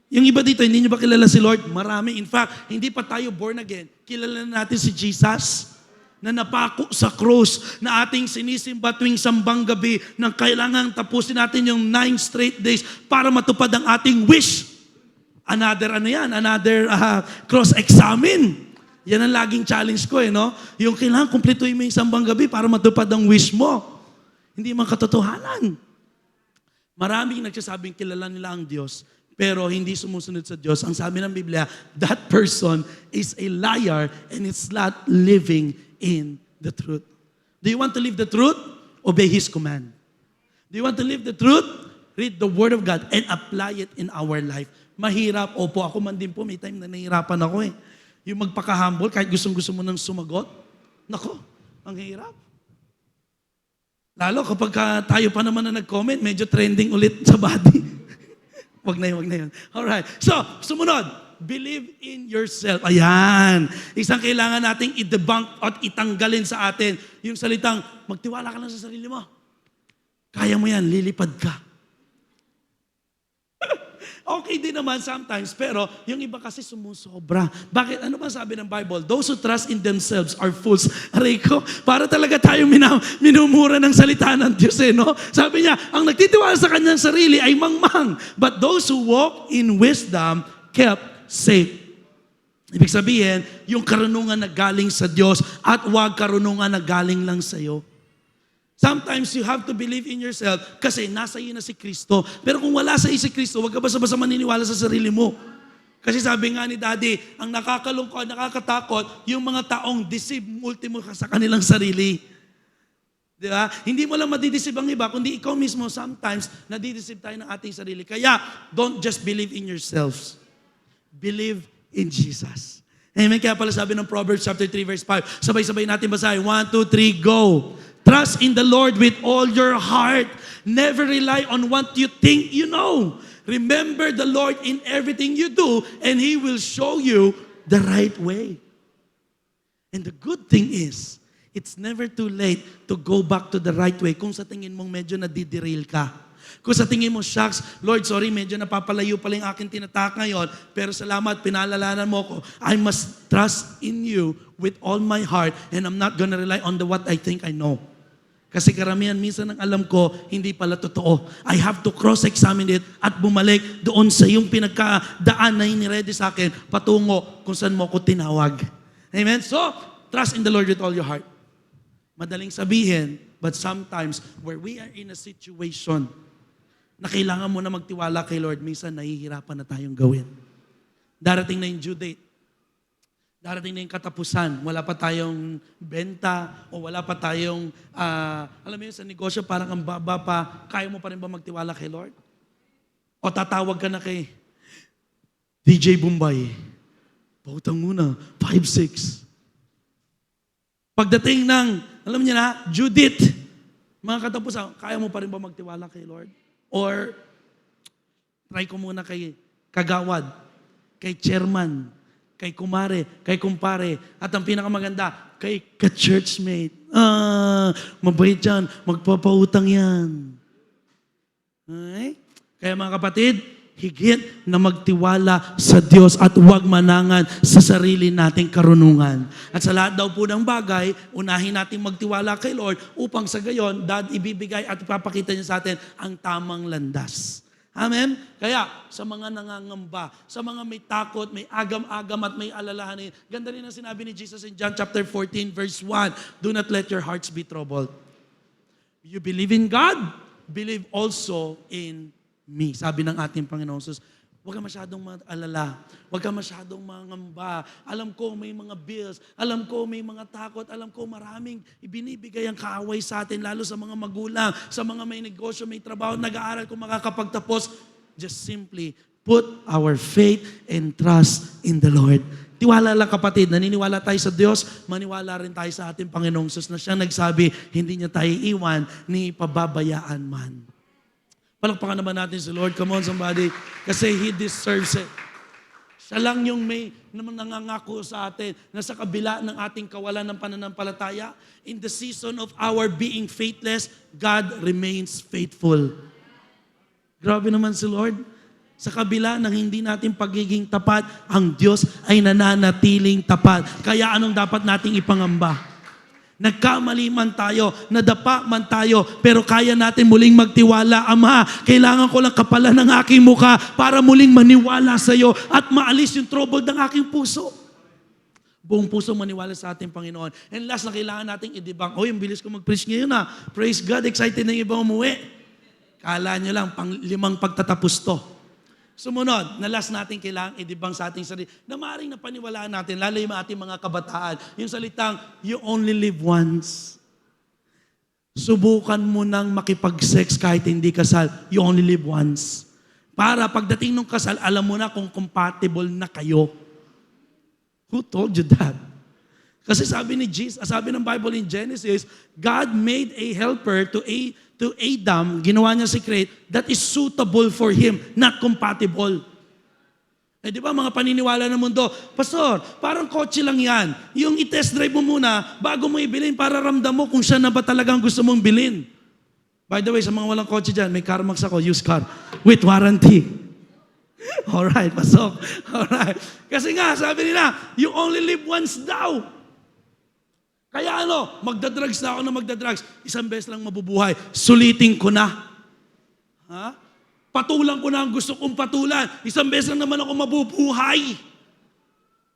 Yung iba dito, hindi nyo ba kilala si Lord? Marami. In fact, hindi pa tayo born again. Kilala na natin si Jesus na napako sa krus, na ating sinisimba tuwing sambang gabi, na kailangan tapusin natin yung 9 straight days para matupad ang ating wish. Another cross-examine. Yan ang laging challenge ko no? Yung kailangan kumpletuhin mo yung sambang gabi para matupad ang wish mo. Hindi man katotohanan. Maraming nagsasabing kilala nila ang Diyos, pero hindi sumusunod sa Diyos. Ang sabi ng Biblia, that person is a liar and it's not living in the truth. Do you want to live the truth? Obey His command. Do you want to live the truth? Read the Word of God and apply it in our life. Mahirap. Opo, ako man din po, may time na nahihirapan ako eh. Yung magpaka-humble, kahit gustong-gusto mo nang sumagot, nako, ang hirap. Lalo kapag tayo pa naman na nag-comment, medyo trending ulit sa body. Wag na yun. Alright. So, sumunod. Believe in yourself. Ayan. Isang kailangan nating i-debunk at itanggalin sa atin yung salitang, magtiwala ka lang sa sarili mo. Kaya mo yan, lilipad ka. Okay din naman sometimes, pero yung iba kasi sumusobra. Bakit? Ano ba sabi ng Bible? Those who trust in themselves are fools. Aray ko, para talaga tayo minumura ng salita ng Diyos no? Sabi niya, ang nagtitiwala sa kanyang sarili ay mangmang. But those who walk in wisdom kept safe. Ibig sabihin, yung karunungan na galing sa Diyos at huwag karunungan na galing lang sa iyo. Sometimes you have to believe in yourself kasi nasa iyo na si Kristo. Pero kung wala sa iyo si Kristo, huwag ka basta-basta maniniwala sa sarili mo. Kasi sabi nga ni Daddy, ang nakakalungkot, nakakatakot, yung mga taong deceive ultimo sa kanilang sarili. Di ba? Hindi mo lang madideceive ang iba, kundi ikaw mismo sometimes nadideceive tayo ng ating sarili. Kaya, don't just believe in yourselves. Believe in Jesus. Amen. Kaya pala sabi ng Proverbs chapter 3 verse 5, sabay-sabay natin basahin. 1, 2, 3, go! Trust in the Lord with all your heart. Never rely on what you think you know. Remember the Lord in everything you do, and He will show you the right way. And the good thing is, it's never too late to go back to the right way kung sa tingin mong medyo nadiderail ka. Kung sa tingin mo, shucks, Lord, sorry, medyo napapalayo pala yung aking tinatak ngayon, pero salamat, pinalalanan mo ko. I must trust in you with all my heart, and I'm not gonna rely on what I think I know. Kasi karamihan, minsan ang alam ko, hindi pala totoo. I have to cross-examine it at bumalik doon sa yung pinagkadaan na iniredy sa akin, patungo kung saan mo ko tinawag. Amen? So, trust in the Lord with all your heart. Madaling sabihin, but sometimes, where we are in a situation na kailangan mo na magtiwala kay Lord, minsan nahihirapan na tayong gawin. Darating na yung due date. Darating na yung katapusan. Wala pa tayong benta o wala pa tayong, alam mo yun, sa negosyo parang ang baba pa, kaya mo pa rin ba magtiwala kay Lord? O tatawag ka na kay DJ Bombay. Pautang muna, 5-6. Pagdating ng, alam niyo na, Judith, mga katapusan, kaya mo pa rin ba magtiwala kay Lord? Or, try ko muna kay Kagawad, kay Chairman, kay kumare, kay kumpare, at ang pinakamaganda, kay ka-churchmate. Mabait yan, magpapautang yan. Okay? Kaya mga kapatid, higit na magtiwala sa Diyos at huwag manangan sa sarili nating karunungan. At sa lahat daw po ng bagay, unahin nating magtiwala kay Lord upang sa gayon, ibibigay at ipapakita niya sa atin ang tamang landas. Amen? Kaya, sa mga nangangamba, sa mga may takot, may agam-agam at may alalahanin, ganda rin ang sinabi ni Jesus in John chapter 14 verse 1, do not let your hearts be troubled. You believe in God, believe also in me. Sabi ng ating Panginoon Jesus, huwag ka masyadong mag-alala. Huwag ka masyadong mangamba. Alam ko may mga bills. Alam ko may mga takot. Alam ko maraming ibinibigay ang kaaway sa atin, lalo sa mga magulang, sa mga may negosyo, may trabaho, nag-aaral kung makakapagtapos. Just simply put our faith and trust in the Lord. Tiwala lang kapatid, naniniwala tayo sa Diyos, maniwala rin tayo sa ating Panginoong Jesus na siya nagsabi, hindi niya tayo iwan ni pababayaan man. Palakpakan naman natin si Lord. Come on, somebody. Kasi He deserves it. Siya lang yung may nangangako sa atin na sa kabila ng ating kawalan ng pananampalataya, in the season of our being faithless, God remains faithful. Grabe naman si Lord. Sa kabila ng hindi natin pagiging tapat, ang Diyos ay nananatiling tapat. Kaya anong dapat nating ipangamba? Nagkamali man tayo, nadapa man tayo, pero kaya natin muling magtiwala. Ama, kailangan ko lang kapalan ng aking mukha para muling maniwala sa iyo at maalis yung trouble ng aking puso. Buong puso maniwala sa ating Panginoon. And last na kailangan nating i-debunk. Yung bilis ko mag-preach ngayon Praise God, excited na yung ibang umuwi. Kala nyo lang, 5 pagtatapos to. Sumunod, na last natin kailangang i-debunk sa ating sarili, na maaaring napaniwalaan natin, lalo yung ating mga kabataan, yung salitang, you only live once. subukan mo nang makipag-sex kahit hindi kasal. You only live once. Para pagdating ng kasal, alam mo na kung compatible na kayo. Who told you that? Kasi sabi ni Jesus, sabi ng Bible in Genesis, God made a helper to Adam, ginawa niya si Crete, that is suitable for him, not compatible. Eh di ba mga paniniwala ng mundo, Pastor, parang kotse lang yan. Yung i-test drive mo muna bago mo ibilin para ramdam mo kung siya na ba talagang gusto mong bilhin. By the way, sa mga walang kotse dyan, may CarMax ako, used car, with warranty. Alright, pasok. Alright. Kasi nga, sabi nila, you only live once daw. Kaya magdadrugs na ako na magdadrugs. Isang beses lang mabubuhay. Sulitin ko na. Ha? Patulan ko na ang gusto kong patulan. Isang beses lang naman ako mabubuhay.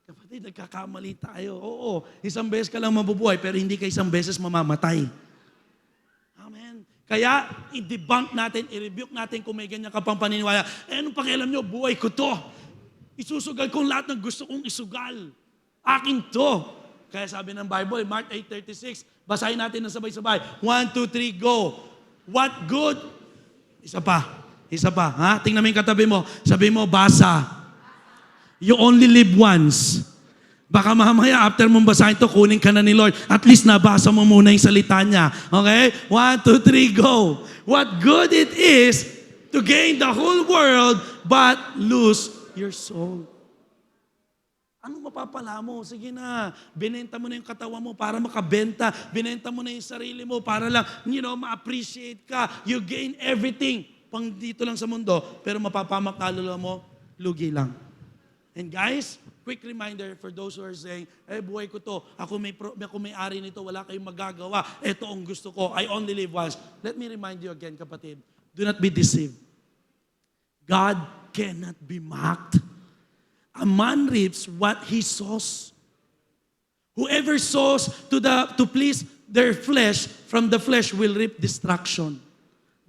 Kapatid, nagkakamali tayo. Oo, isang beses ka lang mabubuhay, pero hindi ka isang beses mamamatay. Amen. Kaya, i-debunk natin, i-rebuke natin kung may ganyan ka pang paniniwala. Anong pakialam nyo? Buhay ko to. Isusugal kong lahat ng gusto kong isugal. Akin to. Kaya sabi ng Bible, Mark 8:36, basahin natin ng sabay-sabay. 1, 2, 3, go. What good? Isa pa. Ha? Tingnan mo yung katabi mo. Sabi mo, basa. You only live once. Baka mamaya, after mong basahin to, kunin ka na ni Lord. At least nabasa mo muna yung salita niya. Okay? 1, 2, 3, go. What good it is to gain the whole world but lose your soul. Anong mapapala mo? Sige na, binenta mo na yung katawan mo para makabenta. Binenta mo na yung sarili mo para lang, ma-appreciate ka. You gain everything. Pang dito lang sa mundo, pero mapapamak kaluluwa mo, lugi lang. And guys, quick reminder for those who are saying, buhay ko to, ako may-ari nito, wala kayong magagawa, ito ang gusto ko, I only live once. Let me remind you again, kapatid, do not be deceived. God cannot be mocked. A man reaps what he sows. Whoever sows to please their flesh, from the flesh will reap destruction.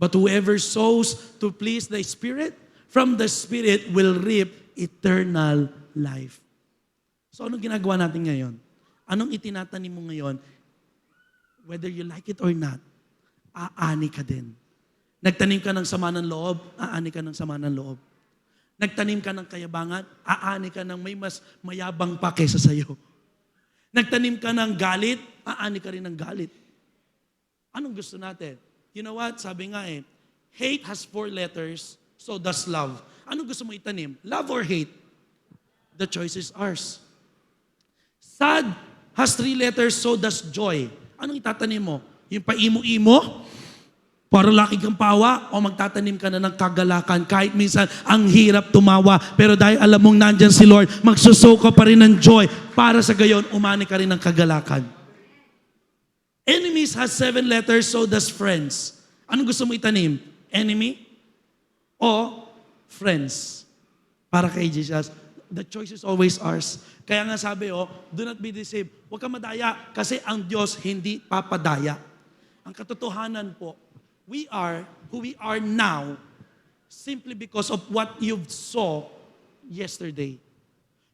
But whoever sows to please the Spirit, from the Spirit will reap eternal life. So anong ginagawa natin ngayon? Anong itinatanim mo ngayon? Whether you like it or not, aani ka din. Nagtanim ka ng sama ng loob, aani ka ng sama ng loob. Nagtanim ka ng kayabangan, aani ka ng may mas mayabang pa kesa sa'yo. Nagtanim ka ng galit, aani ka rin ng galit. Anong gusto natin? You know what? Sabi nga hate has 4 letters, so does love. Anong gusto mo itanim? Love or hate? The choice is ours. Sad has 3 letters, so does joy. Anong itatanim mo? Yung paimo-imo? Para laki kang pawa? O magtatanim ka na ng kagalakan? Kahit minsan, ang hirap tumawa. Pero dahil alam mong nandyan si Lord, magsuso ka pa rin ng joy. Para sa gayon, umani ka rin ng kagalakan. Enemies has 7 letters, so does friends. Anong gusto mo itanim? Enemy o friends? Para kay Jesus, the choice is always ours. Kaya nga sabi, do not be deceived. Huwag ka madaya kasi ang Diyos hindi papadaya. Ang katotohanan po, we are who we are now simply because of what you saw yesterday.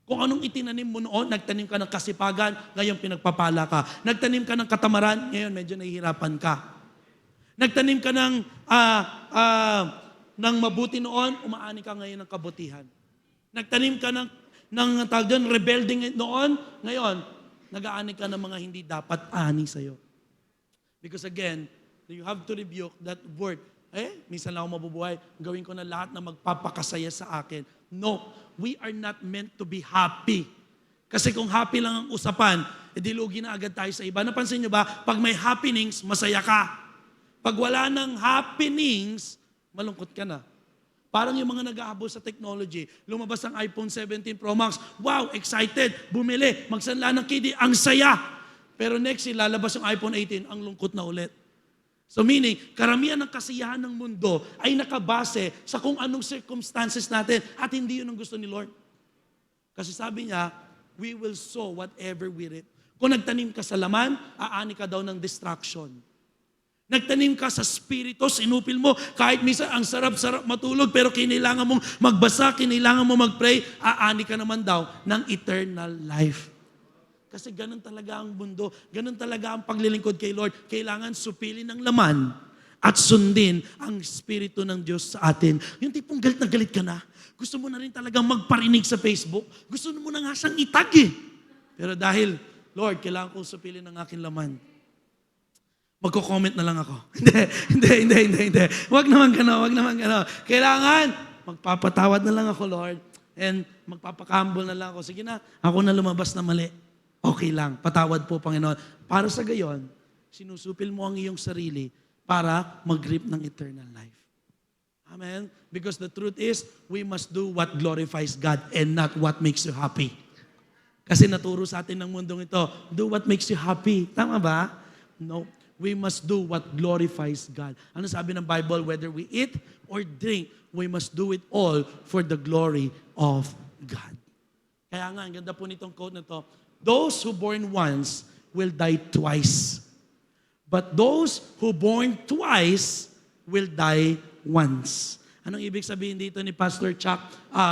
Kung anong itinanim mo noon, nagtanim ka ng kasipagan, ngayon pinagpapala ka. Nagtanim ka ng katamaran, ngayon medyo nahihirapan ka. Nagtanim ka ng mabuti noon, umaani ka ngayon ng kabutihan. Nagtanim ka ng rebelding noon, ngayon, nag-aani ka ng mga hindi dapat ani sa'yo. Because again, you have to rebuke that word. Minsan lang ako mabubuhay, gawin ko na lahat na magpapakasaya sa akin. No, we are not meant to be happy. Kasi kung happy lang ang usapan, dilugi na agad tayo sa iba. Napansin nyo ba, pag may happenings, masaya ka. Pag wala ng happenings, malungkot ka na. Parang yung mga nag-aabos sa technology, lumabas ang iPhone 17 Pro Max, wow, excited, bumili, magsanla ng kidi, ang saya. Pero next, lalabas yung iPhone 18, ang lungkot na ulit. So meaning, karamihan ng kasiyahan ng mundo ay nakabase sa kung anong circumstances natin at hindi yun ang gusto ni Lord. Kasi sabi niya, we will sow whatever we reap. Kung nagtanim ka sa laman, aani ka daw ng distraction. Nagtanim ka sa spirito, sinupil mo, kahit minsan ang sarap-sarap matulog, pero kinailangan mong magbasa, kinailangan mong mag-pray, aani ka naman daw ng eternal life. Kasi ganun talaga ang mundo, ganun talaga ang paglilingkod kay Lord. Kailangan supilin ng laman at sundin ang Espiritu ng Diyos sa atin. Yung tipong galit na galit ka na, gusto mo na rin talagang magparinig sa Facebook, gusto mo na nga siyang itag eh. Pero dahil, Lord, kailangan kong supilin ang aking laman, magko-comment na lang ako. Hindi. Wag naman gano. Kailangan, magpapatawad na lang ako, Lord. And magpapakambol na lang ako. Sige na, ako na lumabas na mali. Okay lang, patawad po, Panginoon. Para sa gayon, sinusupil mo ang iyong sarili para mag-grip ng eternal life. Amen? Because the truth is, we must do what glorifies God and not what makes you happy. Kasi naturo sa atin ng mundong ito, do what makes you happy. Tama ba? No. We must do what glorifies God. Ano sabi ng Bible? Whether we eat or drink, we must do it all for the glory of God. Kaya nga, ang ganda po nitong quote na to, those who born once will die twice. But those who born twice will die once. Anong ibig sabihin dito ni Pastor Chuck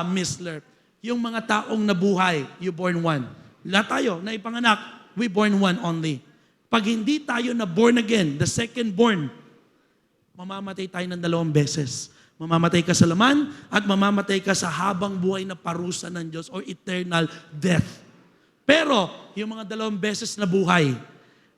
Missler? Yung mga taong nabuhay, you born one. Lahat tayo na ipanganak, we born one only. Pag hindi tayo na born again, the second born, mamamatay tayo ng 2 beses. Mamamatay ka sa laman at mamamatay ka sa habang buhay na parusa ng Diyos or eternal death. Pero, yung mga 2 beses na buhay,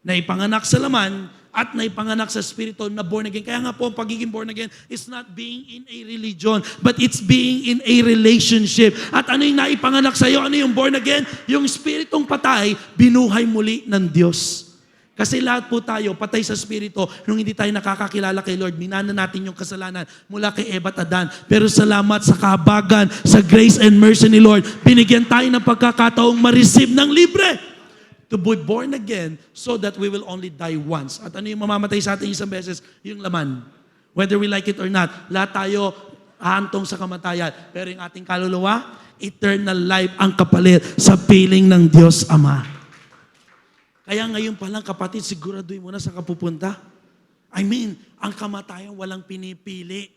na ipanganak sa laman at na ipanganak sa spirito na born again. Kaya nga po, ang pagiging born again is not being in a religion, but it's being in a relationship. At ano yung naipanganak sa iyo? Ano yung born again? Yung spiritong patay, binuhay muli ng Diyos. Kasi lahat po tayo, patay sa spirito, nung hindi tayo nakakakilala kay Lord, minana natin yung kasalanan mula kay Eva at Adan. Pero salamat sa kahabagan, sa grace and mercy ni Lord, binigyan tayo ng pagkakataong ma-receive ng libre. To be born again so that we will only die once. At ano yung mamamatay sa ating isang beses? Yung laman. Whether we like it or not, lahat tayo hahantong sa kamatayan. Pero yung ating kaluluwa, eternal life ang kapalit sa piling ng Diyos Ama. Kaya ngayon pa lang, kapatid, siguraduhin mo na sa kapupunta. I mean, ang kamatayan walang pinipili.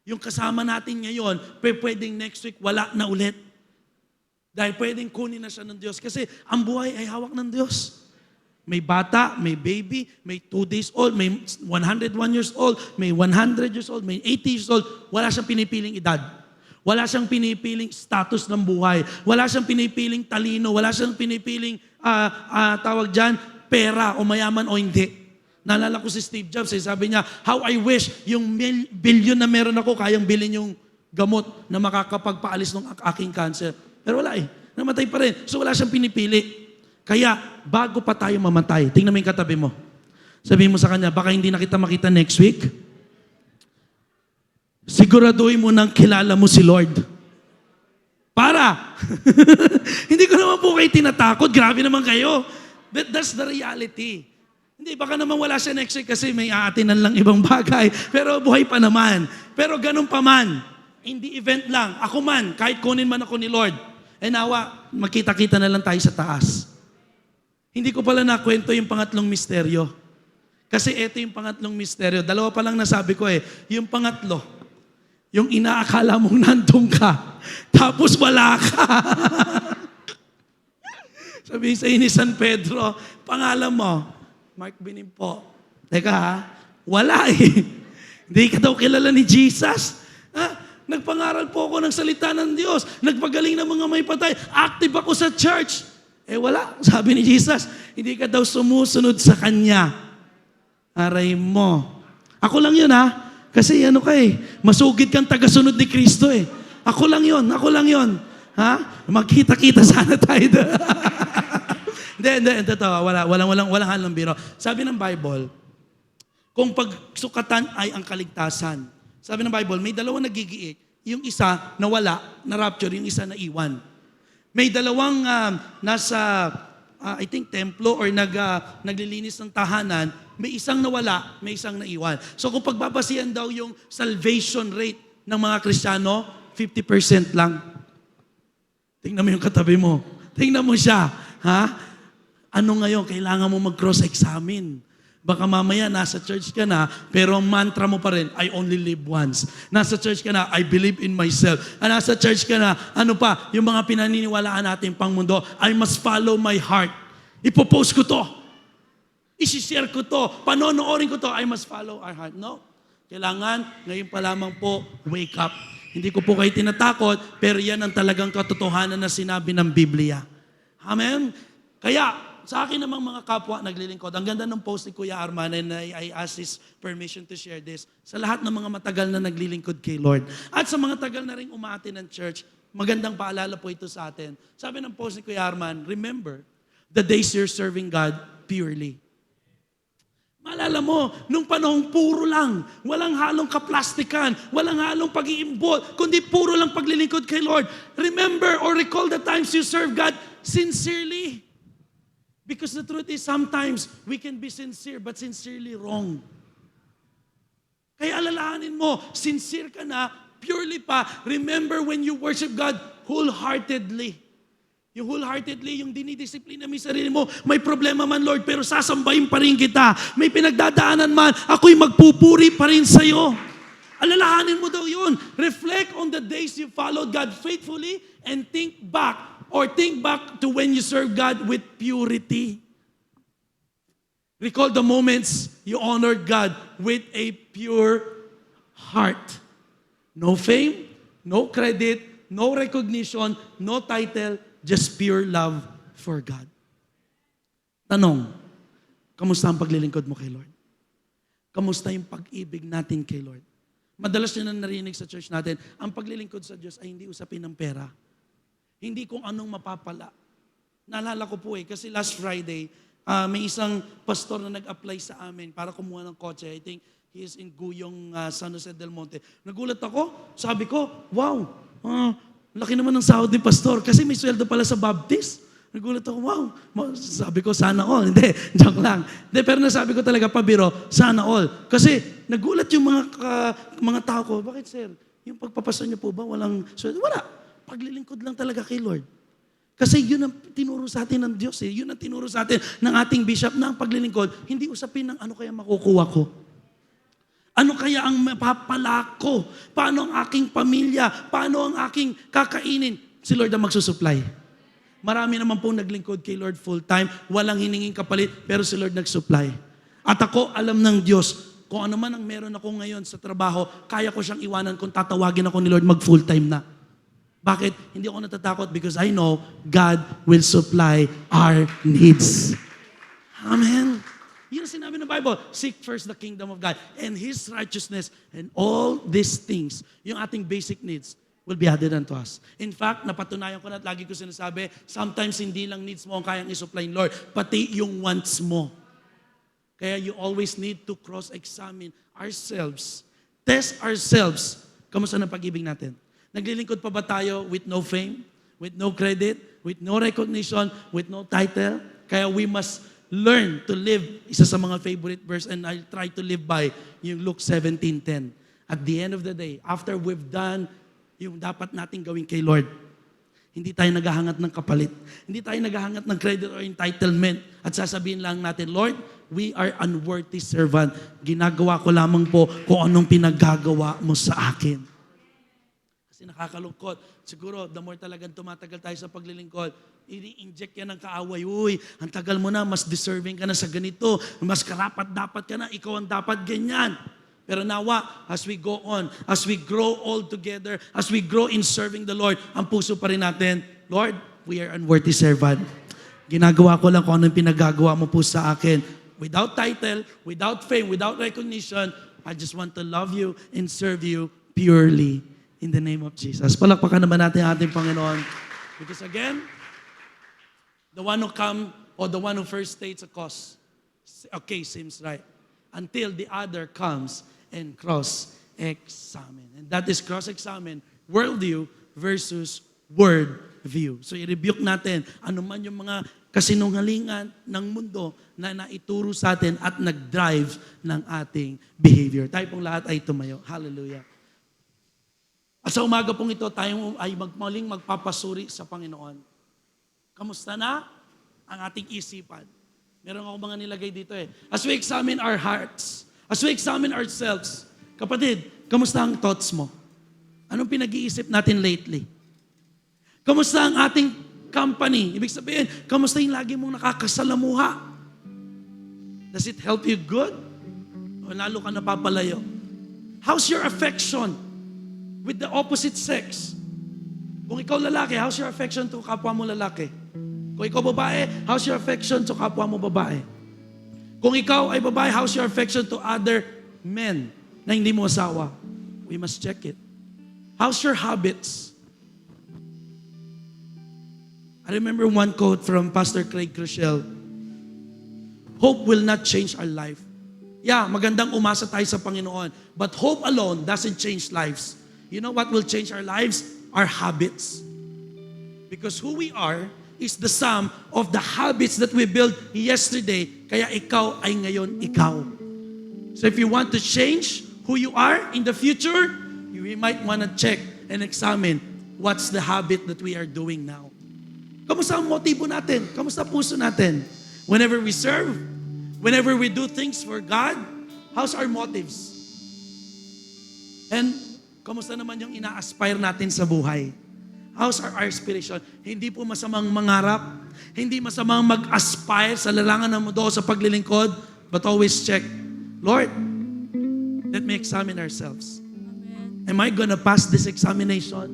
Yung kasama natin ngayon, pwedeng next week, wala na ulit. Dahil pwedeng kunin na siya ng Diyos. Kasi ang buhay ay hawak ng Diyos. May bata, may baby, may 2 days old, may 101 years old, may 100 years old, may 80 years old. Wala siyang pinipiling edad. Wala siyang pinipiling status ng buhay. Wala siyang pinipiling talino. Wala siyang pinipiling, tawag dyan, pera o mayaman o hindi. Naalala ko si Steve Jobs, sabi niya, how I wish yung billion na meron ako, kayang bilhin yung gamot na makakapagpaalis ng aking cancer. Pero wala eh. Namatay pa rin. So wala siyang pinipili. Kaya, bago pa tayo mamatay, tingnan mo yung katabi mo. Sabihin mo sa kanya, baka hindi na kita makita next week. Siguraduhin mo nang kilala mo si Lord. Para! Hindi ko naman po kayo tinatakot. Grabe naman kayo. But that's the reality. Hindi, baka naman wala siya next week kasi may aatinan lang ibang bagay. Pero buhay pa naman. Pero ganun pa man. Hindi event lang. Ako man, kahit kunin man ako ni Lord, nawa, magkita-kita na lang tayo sa taas. Hindi ko pala nakwento yung pangatlong misteryo. Kasi ito yung pangatlong misteryo. 2 pa lang nasabi ko eh. Yung pangatlo, yung inaakala mong nandun ka, tapos wala ka. Sabihin sa ni San Pedro, pangalan mo, Mark Binimpo. Teka ha, wala eh. Hindi ka daw kilala ni Jesus. Nagpangaral po ako ng salita ng Diyos. Nagpagaling ng mga may patay. Active ako sa church. Wala. Sabi ni Jesus, hindi ka daw sumusunod sa Kanya. Aray mo. Ako lang yun ha. Kasi ano ka eh. Masugid kang tagasunod ni Kristo eh. Ako lang yun. Ha? Magkita-kita sana tayo doon. Hindi. Walang halang biro. Sabi ng Bible, kung pagsukatan ay ang kaligtasan, sabi ng Bible, may 2 nagigiik. Yung isa nawala, na rapture, yung isa na iwan. May 2 nasa, I think, templo or naglilinis ng tahanan. May isang nawala, may isang naiwan. So kung pagbabasihan daw yung salvation rate ng mga Kristiyano, 50% lang. Tingnan mo yung katabi mo. Tingnan mo siya. Ha? Ano ngayon? Kailangan mo mag-cross-examine. Baka mamaya nasa church ka na, pero mantra mo pa rin, I only live once. Nasa church ka na, I believe in myself. Nasa church ka na, ano pa, yung mga pinaniniwalaan natin pang mundo, I must follow my heart. Ipopost ko to. Isishare ko to. Panonoorin ko to. I must follow our heart. No. Kailangan, ngayon pa lamang po, wake up. Hindi ko po kayo tinatakot, pero yan ang talagang katotohanan na sinabi ng Biblia. Amen? Kaya, sa akin namang mga kapwa naglilingkod, ang ganda ng post ni Kuya Arman, and I ask his permission to share this, sa lahat ng mga matagal na naglilingkod kay Lord. At sa mga tagal na rin umati ng church, magandang paalala po ito sa atin. Sabi ng post ni Kuya Arman, remember, the days you're serving God purely. Maalala mo, nung panahong puro lang, walang halong kaplastikan, walang halong pag-iimbot, kundi puro lang paglilingkod kay Lord. Remember or recall the times you serve God sincerely. Because the truth is, sometimes we can be sincere but sincerely wrong. Kaya alalahanin mo, sincere ka na, purely pa, remember when you worship God wholeheartedly. Yung wholeheartedly, yung dinidisiplina mo yung sarili mo, may problema man, Lord, pero sasambahin pa rin kita. May pinagdadaanan man, ako'y magpupuri pa rin sa'yo. Alalahanin mo daw yun. Reflect on the days you followed God faithfully and think back to when you served God with purity. Recall the moments you honored God with a pure heart. No fame, no credit, no recognition, no title, just pure love for God. Tanong, kamusta ang paglilingkod mo kay Lord? Kamusta yung pag-ibig natin kay Lord? Madalas nyo na narinig sa church natin, ang paglilingkod sa Diyos ay hindi usapin ng pera. Hindi kung anong mapapala. Naalala ko po kasi last Friday, may isang pastor na nag-apply sa amin para kumuha ng kotse. I think he is in Guyong, San Jose del Monte. Nagulat ako, sabi ko, wow, laki naman ng sahod ni pastor kasi may sweldo pala sa Baptist. Nagulat ako, wow. Sabi ko, sana all. Hindi, joke lang. Hindi, pero nasabi ko talaga, pabiro, sana all. Kasi nagulat yung mga tao ko, bakit sir? Yung pagpapasa niyo po ba walang sweldo? Wala. Paglilingkod lang talaga kay Lord. Kasi yun ang tinuro sa atin ng Diyos. Yun ang tinuro sa atin ng ating bishop na ang paglilingkod, hindi usapin ng ano kaya makukuha ko. Ano kaya ang mapapala ko? Paano ang aking pamilya? Paano ang aking kakainin? Si Lord ang magsusupply. Marami naman pong naglingkod kay Lord full-time. Walang hininging kapalit, pero si Lord nagsupply. At ako, alam ng Diyos, kung ano man ang meron ako ngayon sa trabaho, kaya ko siyang iwanan kung tatawagin ako ni Lord mag-full-time na. Bakit? Hindi ako natatakot because I know God will supply our needs. Amen. Yun ang sinabi ng Bible. Seek first the kingdom of God and His righteousness and all these things, yung ating basic needs, will be added unto us. In fact, napatunayan ko na at lagi ko sinasabi, sometimes hindi lang needs mo ang kayang isupply ng Lord, pati yung wants mo. Kaya you always need to cross-examine ourselves. Test ourselves. Kamusta ng pag-ibig natin? Naglilingkod pa ba tayo with no fame, with no credit, with no recognition, with no title? Kaya we must learn to live, isa sa mga favorite verse, and I'll try to live by, yung Luke 17:10. At the end of the day, after we've done yung dapat nating gawin kay Lord, hindi tayo naghahangat ng kapalit. Hindi tayo naghahangat ng credit or entitlement. At sasabihin lang natin, Lord, we are unworthy servant. Ginagawa ko lamang po kung anong pinaggagawa mo sa akin. Kasi nakakalungkot. Siguro, the more talagang tumatagal tayo sa paglilingkod, i-inject yan ng kaaway. Uy, ang tagal mo na, mas deserving ka na sa ganito. Mas karapat-dapat ka na, ikaw ang dapat ganyan. Pero nawa, as we go on, as we grow all together, as we grow in serving the Lord, ang puso pa rin natin, Lord, we are unworthy servant. Ginagawa ko lang kung anong pinagagawa mo po sa akin. Without title, without fame, without recognition, I just want to love you and serve you purely. In the name of Jesus. Palakpakan naman natin ang ating Panginoon. Because again, the one who come or the one who first states a cause, okay, seems right. Until the other comes and cross-examine. And that is cross-examine worldview versus word-view. So i-rebuke natin ano man yung mga kasinungalingan ng mundo na naituro sa atin at nag-drive ng ating behavior. Tayo pong lahat ay tumayo. Hallelujah. At sa umaga pong ito, tayo ay muling magpapasuri sa Panginoon. Kamusta na ang ating isipan? Meron ako mga nilagay dito As we examine our hearts, as we examine ourselves, kapatid, kamusta ang thoughts mo? Anong pinag-iisip natin lately? Kamusta ang ating company. Ibig sabihin, kamusta yung lagi mong nakakasalamuha? Does it help you good? O lalo ka napapalayo? How's your affection with the opposite sex? Kung ikaw lalaki, how's your affection to kapwa mo lalaki? Kung ikaw babae, how's your affection to kapwa mo babae? Kung ikaw ay babae, how's your affection to other men na hindi mo asawa? We must check it. How's your habits? I remember one quote from Pastor Craig Cruciel. Hope will not change our life. Yeah, magandang umasa tayo sa Panginoon. But hope alone doesn't change lives. You know what will change our lives? Our habits. Because who we are is the sum of the habits that we built yesterday. Kaya ikaw ay ngayon ikaw. So if you want to change who you are in the future, we might want to check and examine what's the habit that we are doing now. Kamusta ang motibo natin? Kamusta puso natin? Whenever we serve, whenever we do things for God, how's our motives? And kamusta naman yung ina-aspire natin sa buhay? How's our aspiration? Hindi po masamang mangarap, hindi masamang mag-aspire sa larangan ng mundo sa paglilingkod, but always check, Lord, let me examine ourselves. Am I gonna pass this examination?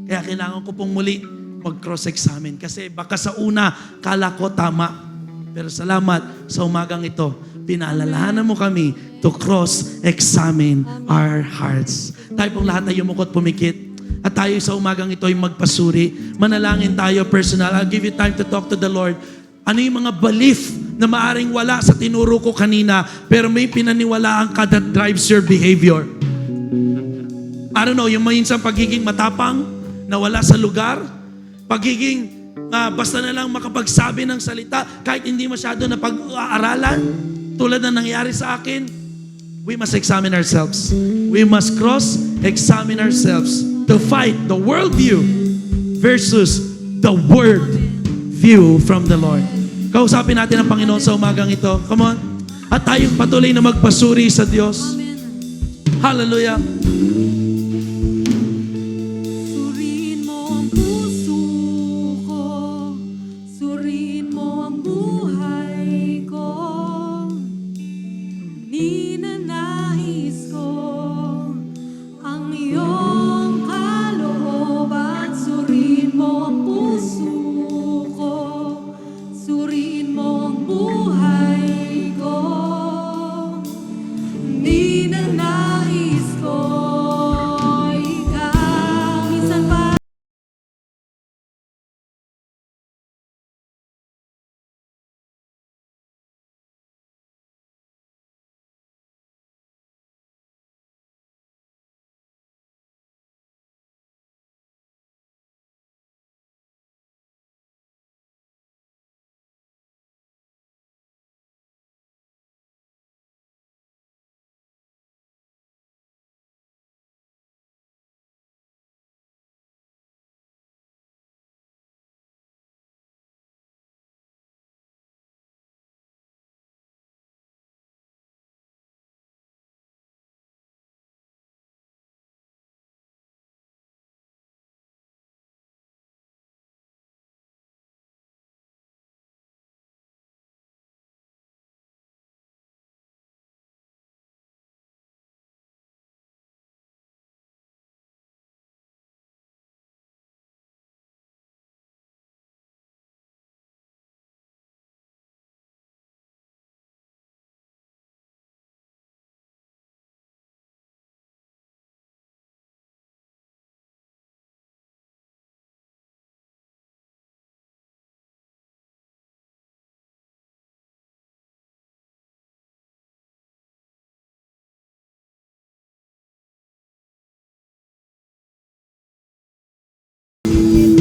Kaya kailangan ko pong muli mag-cross-examine. Kasi baka sa una, kala ko tama. Pero salamat sa umagang ito, pinaalalahanan mo kami to cross-examine our hearts. Tayo pong lahat ay yumukot pumikit. At tayo sa umagang ito ay magpasuri. Manalangin tayo personal. I'll give you time to talk to the Lord. Ano yung mga belief na maaring wala sa tinuro ko kanina, pero may pinaniwalaan ka that drives your behavior? I don't know, yung minsan pagiging matapang, na wala sa lugar, pagiging basta na lang makapagsabi ng salita kahit hindi masyado na pag-aaralan, tulad na nangyari sa akin. We must examine ourselves. We must cross-examine ourselves to fight the worldview versus the word view from the Lord. Kausapin natin ang Panginoon sa umagang ito. Come on. At tayong patuloy na magpasuri sa Diyos. Hallelujah.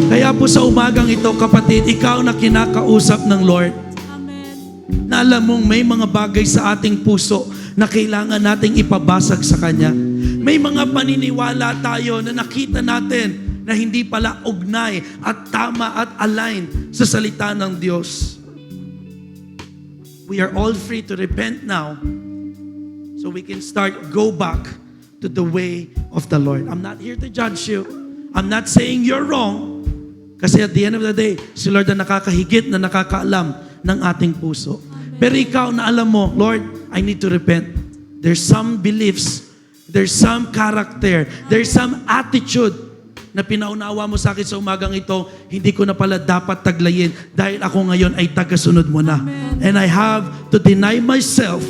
Kaya po sa umagang ito, kapatid, ikaw na kinakausap ng Lord, na alam mong may mga bagay sa ating puso na kailangan nating ipabasag sa Kanya. May mga paniniwala tayo na nakita natin na hindi pala ugnay at tama at align sa salita ng Diyos. We are all free to repent now so we can go back to the way of the Lord. I'm not here to judge you. I'm not saying you're wrong. Kasi at the end of the day, si Lord ang nakakahigit na nakakaalam ng ating puso. Pero ikaw na alam mo, Lord, I need to repent. There's some beliefs, there's some character, there's some attitude na pinaunawa mo sa akin sa umagang ito, hindi ko na pala dapat taglayin dahil ako ngayon ay tagasunod mo na. And I have to deny myself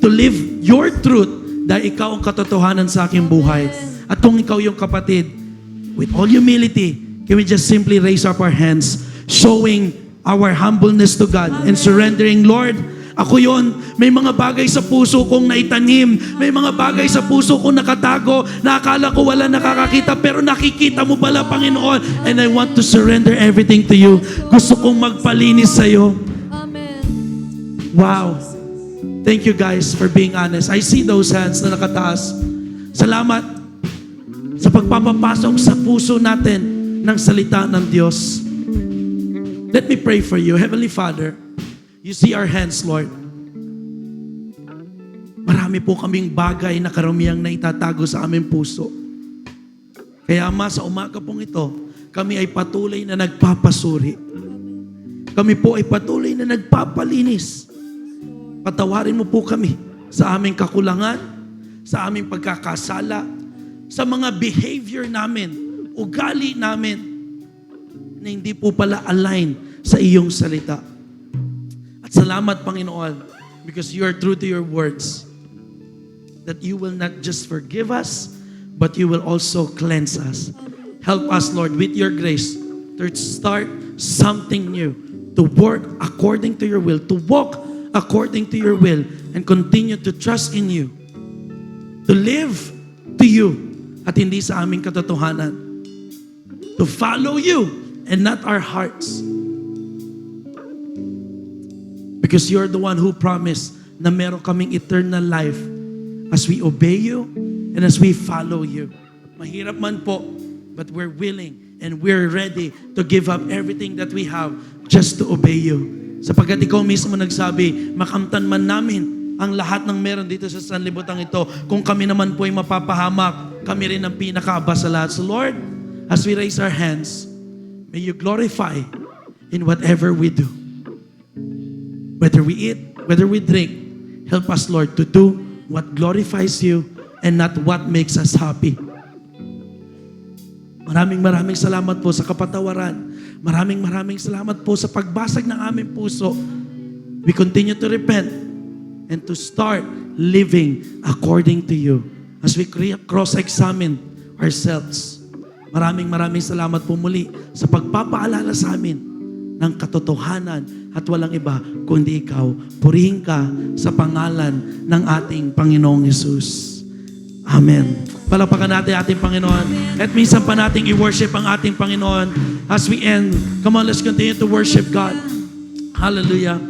to live your truth dahil ikaw ang katotohanan sa aking buhay. At kung ikaw yung kapatid, with all humility, can we just simply raise up our hands, showing our humbleness to God and surrendering, Lord, ako yon. May mga bagay sa puso kong naitanim. May mga bagay sa puso kong nakatago na akala ko wala nakakakita pero nakikita mo pala, Panginoon. And I want to surrender everything to you. Gusto kong magpalinis sa iyo. Amen. Wow. Thank you guys for being honest. I see those hands na nakataas. Salamat sa pagpapapasok sa puso natin ng salita ng Diyos. Let me pray for you. Heavenly Father, you see our hands, Lord. Marami po kaming bagay na karamiang naitatago sa aming puso. Kaya Ama, sa umaga pong ito, kami ay patuloy na nagpapasuri. Kami po ay patuloy na nagpapalinis. Patawarin mo po kami sa aming kakulangan, sa aming pagkakasala, sa mga behavior namin, ugali namin, na hindi po pala align sa iyong salita. At salamat, Panginoon, because you are true to your words, that you will not just forgive us, but you will also cleanse us. Help us, Lord, with your grace, to start something new, to work according to your will, to walk according to your will, and continue to trust in you, to live to you, at hindi sa aming katotohanan, to follow you and not our hearts. Because you're the one who promised na meron kaming eternal life as we obey you and as we follow you. Mahirap man po, but we're willing and we're ready to give up everything that we have just to obey you. Sapagkat ikaw mismo nagsabi, makamtan man namin ang lahat ng meron dito sa sanlibutan ito. Kung kami naman po ay mapapahamak, kami rin ang pinakaaba sa lahat. So Lord, as we raise our hands, may you glorify in whatever we do. Whether we eat, whether we drink, help us, Lord, to do what glorifies you and not what makes us happy. Maraming salamat po sa kapatawaran. Maraming salamat po sa pagbasag ng aming puso. We continue to repent and to start living according to you as we cross-examine ourselves. Maraming salamat po muli sa pagpapaalala sa amin ng katotohanan at walang iba kundi ikaw. Purihin ka sa pangalan ng ating Panginoong Hesus. Amen. Palapakan natin ating Panginoon. At minsan pa nating i-worship ang ating Panginoon as we end. Come on, let's continue to worship God. Hallelujah.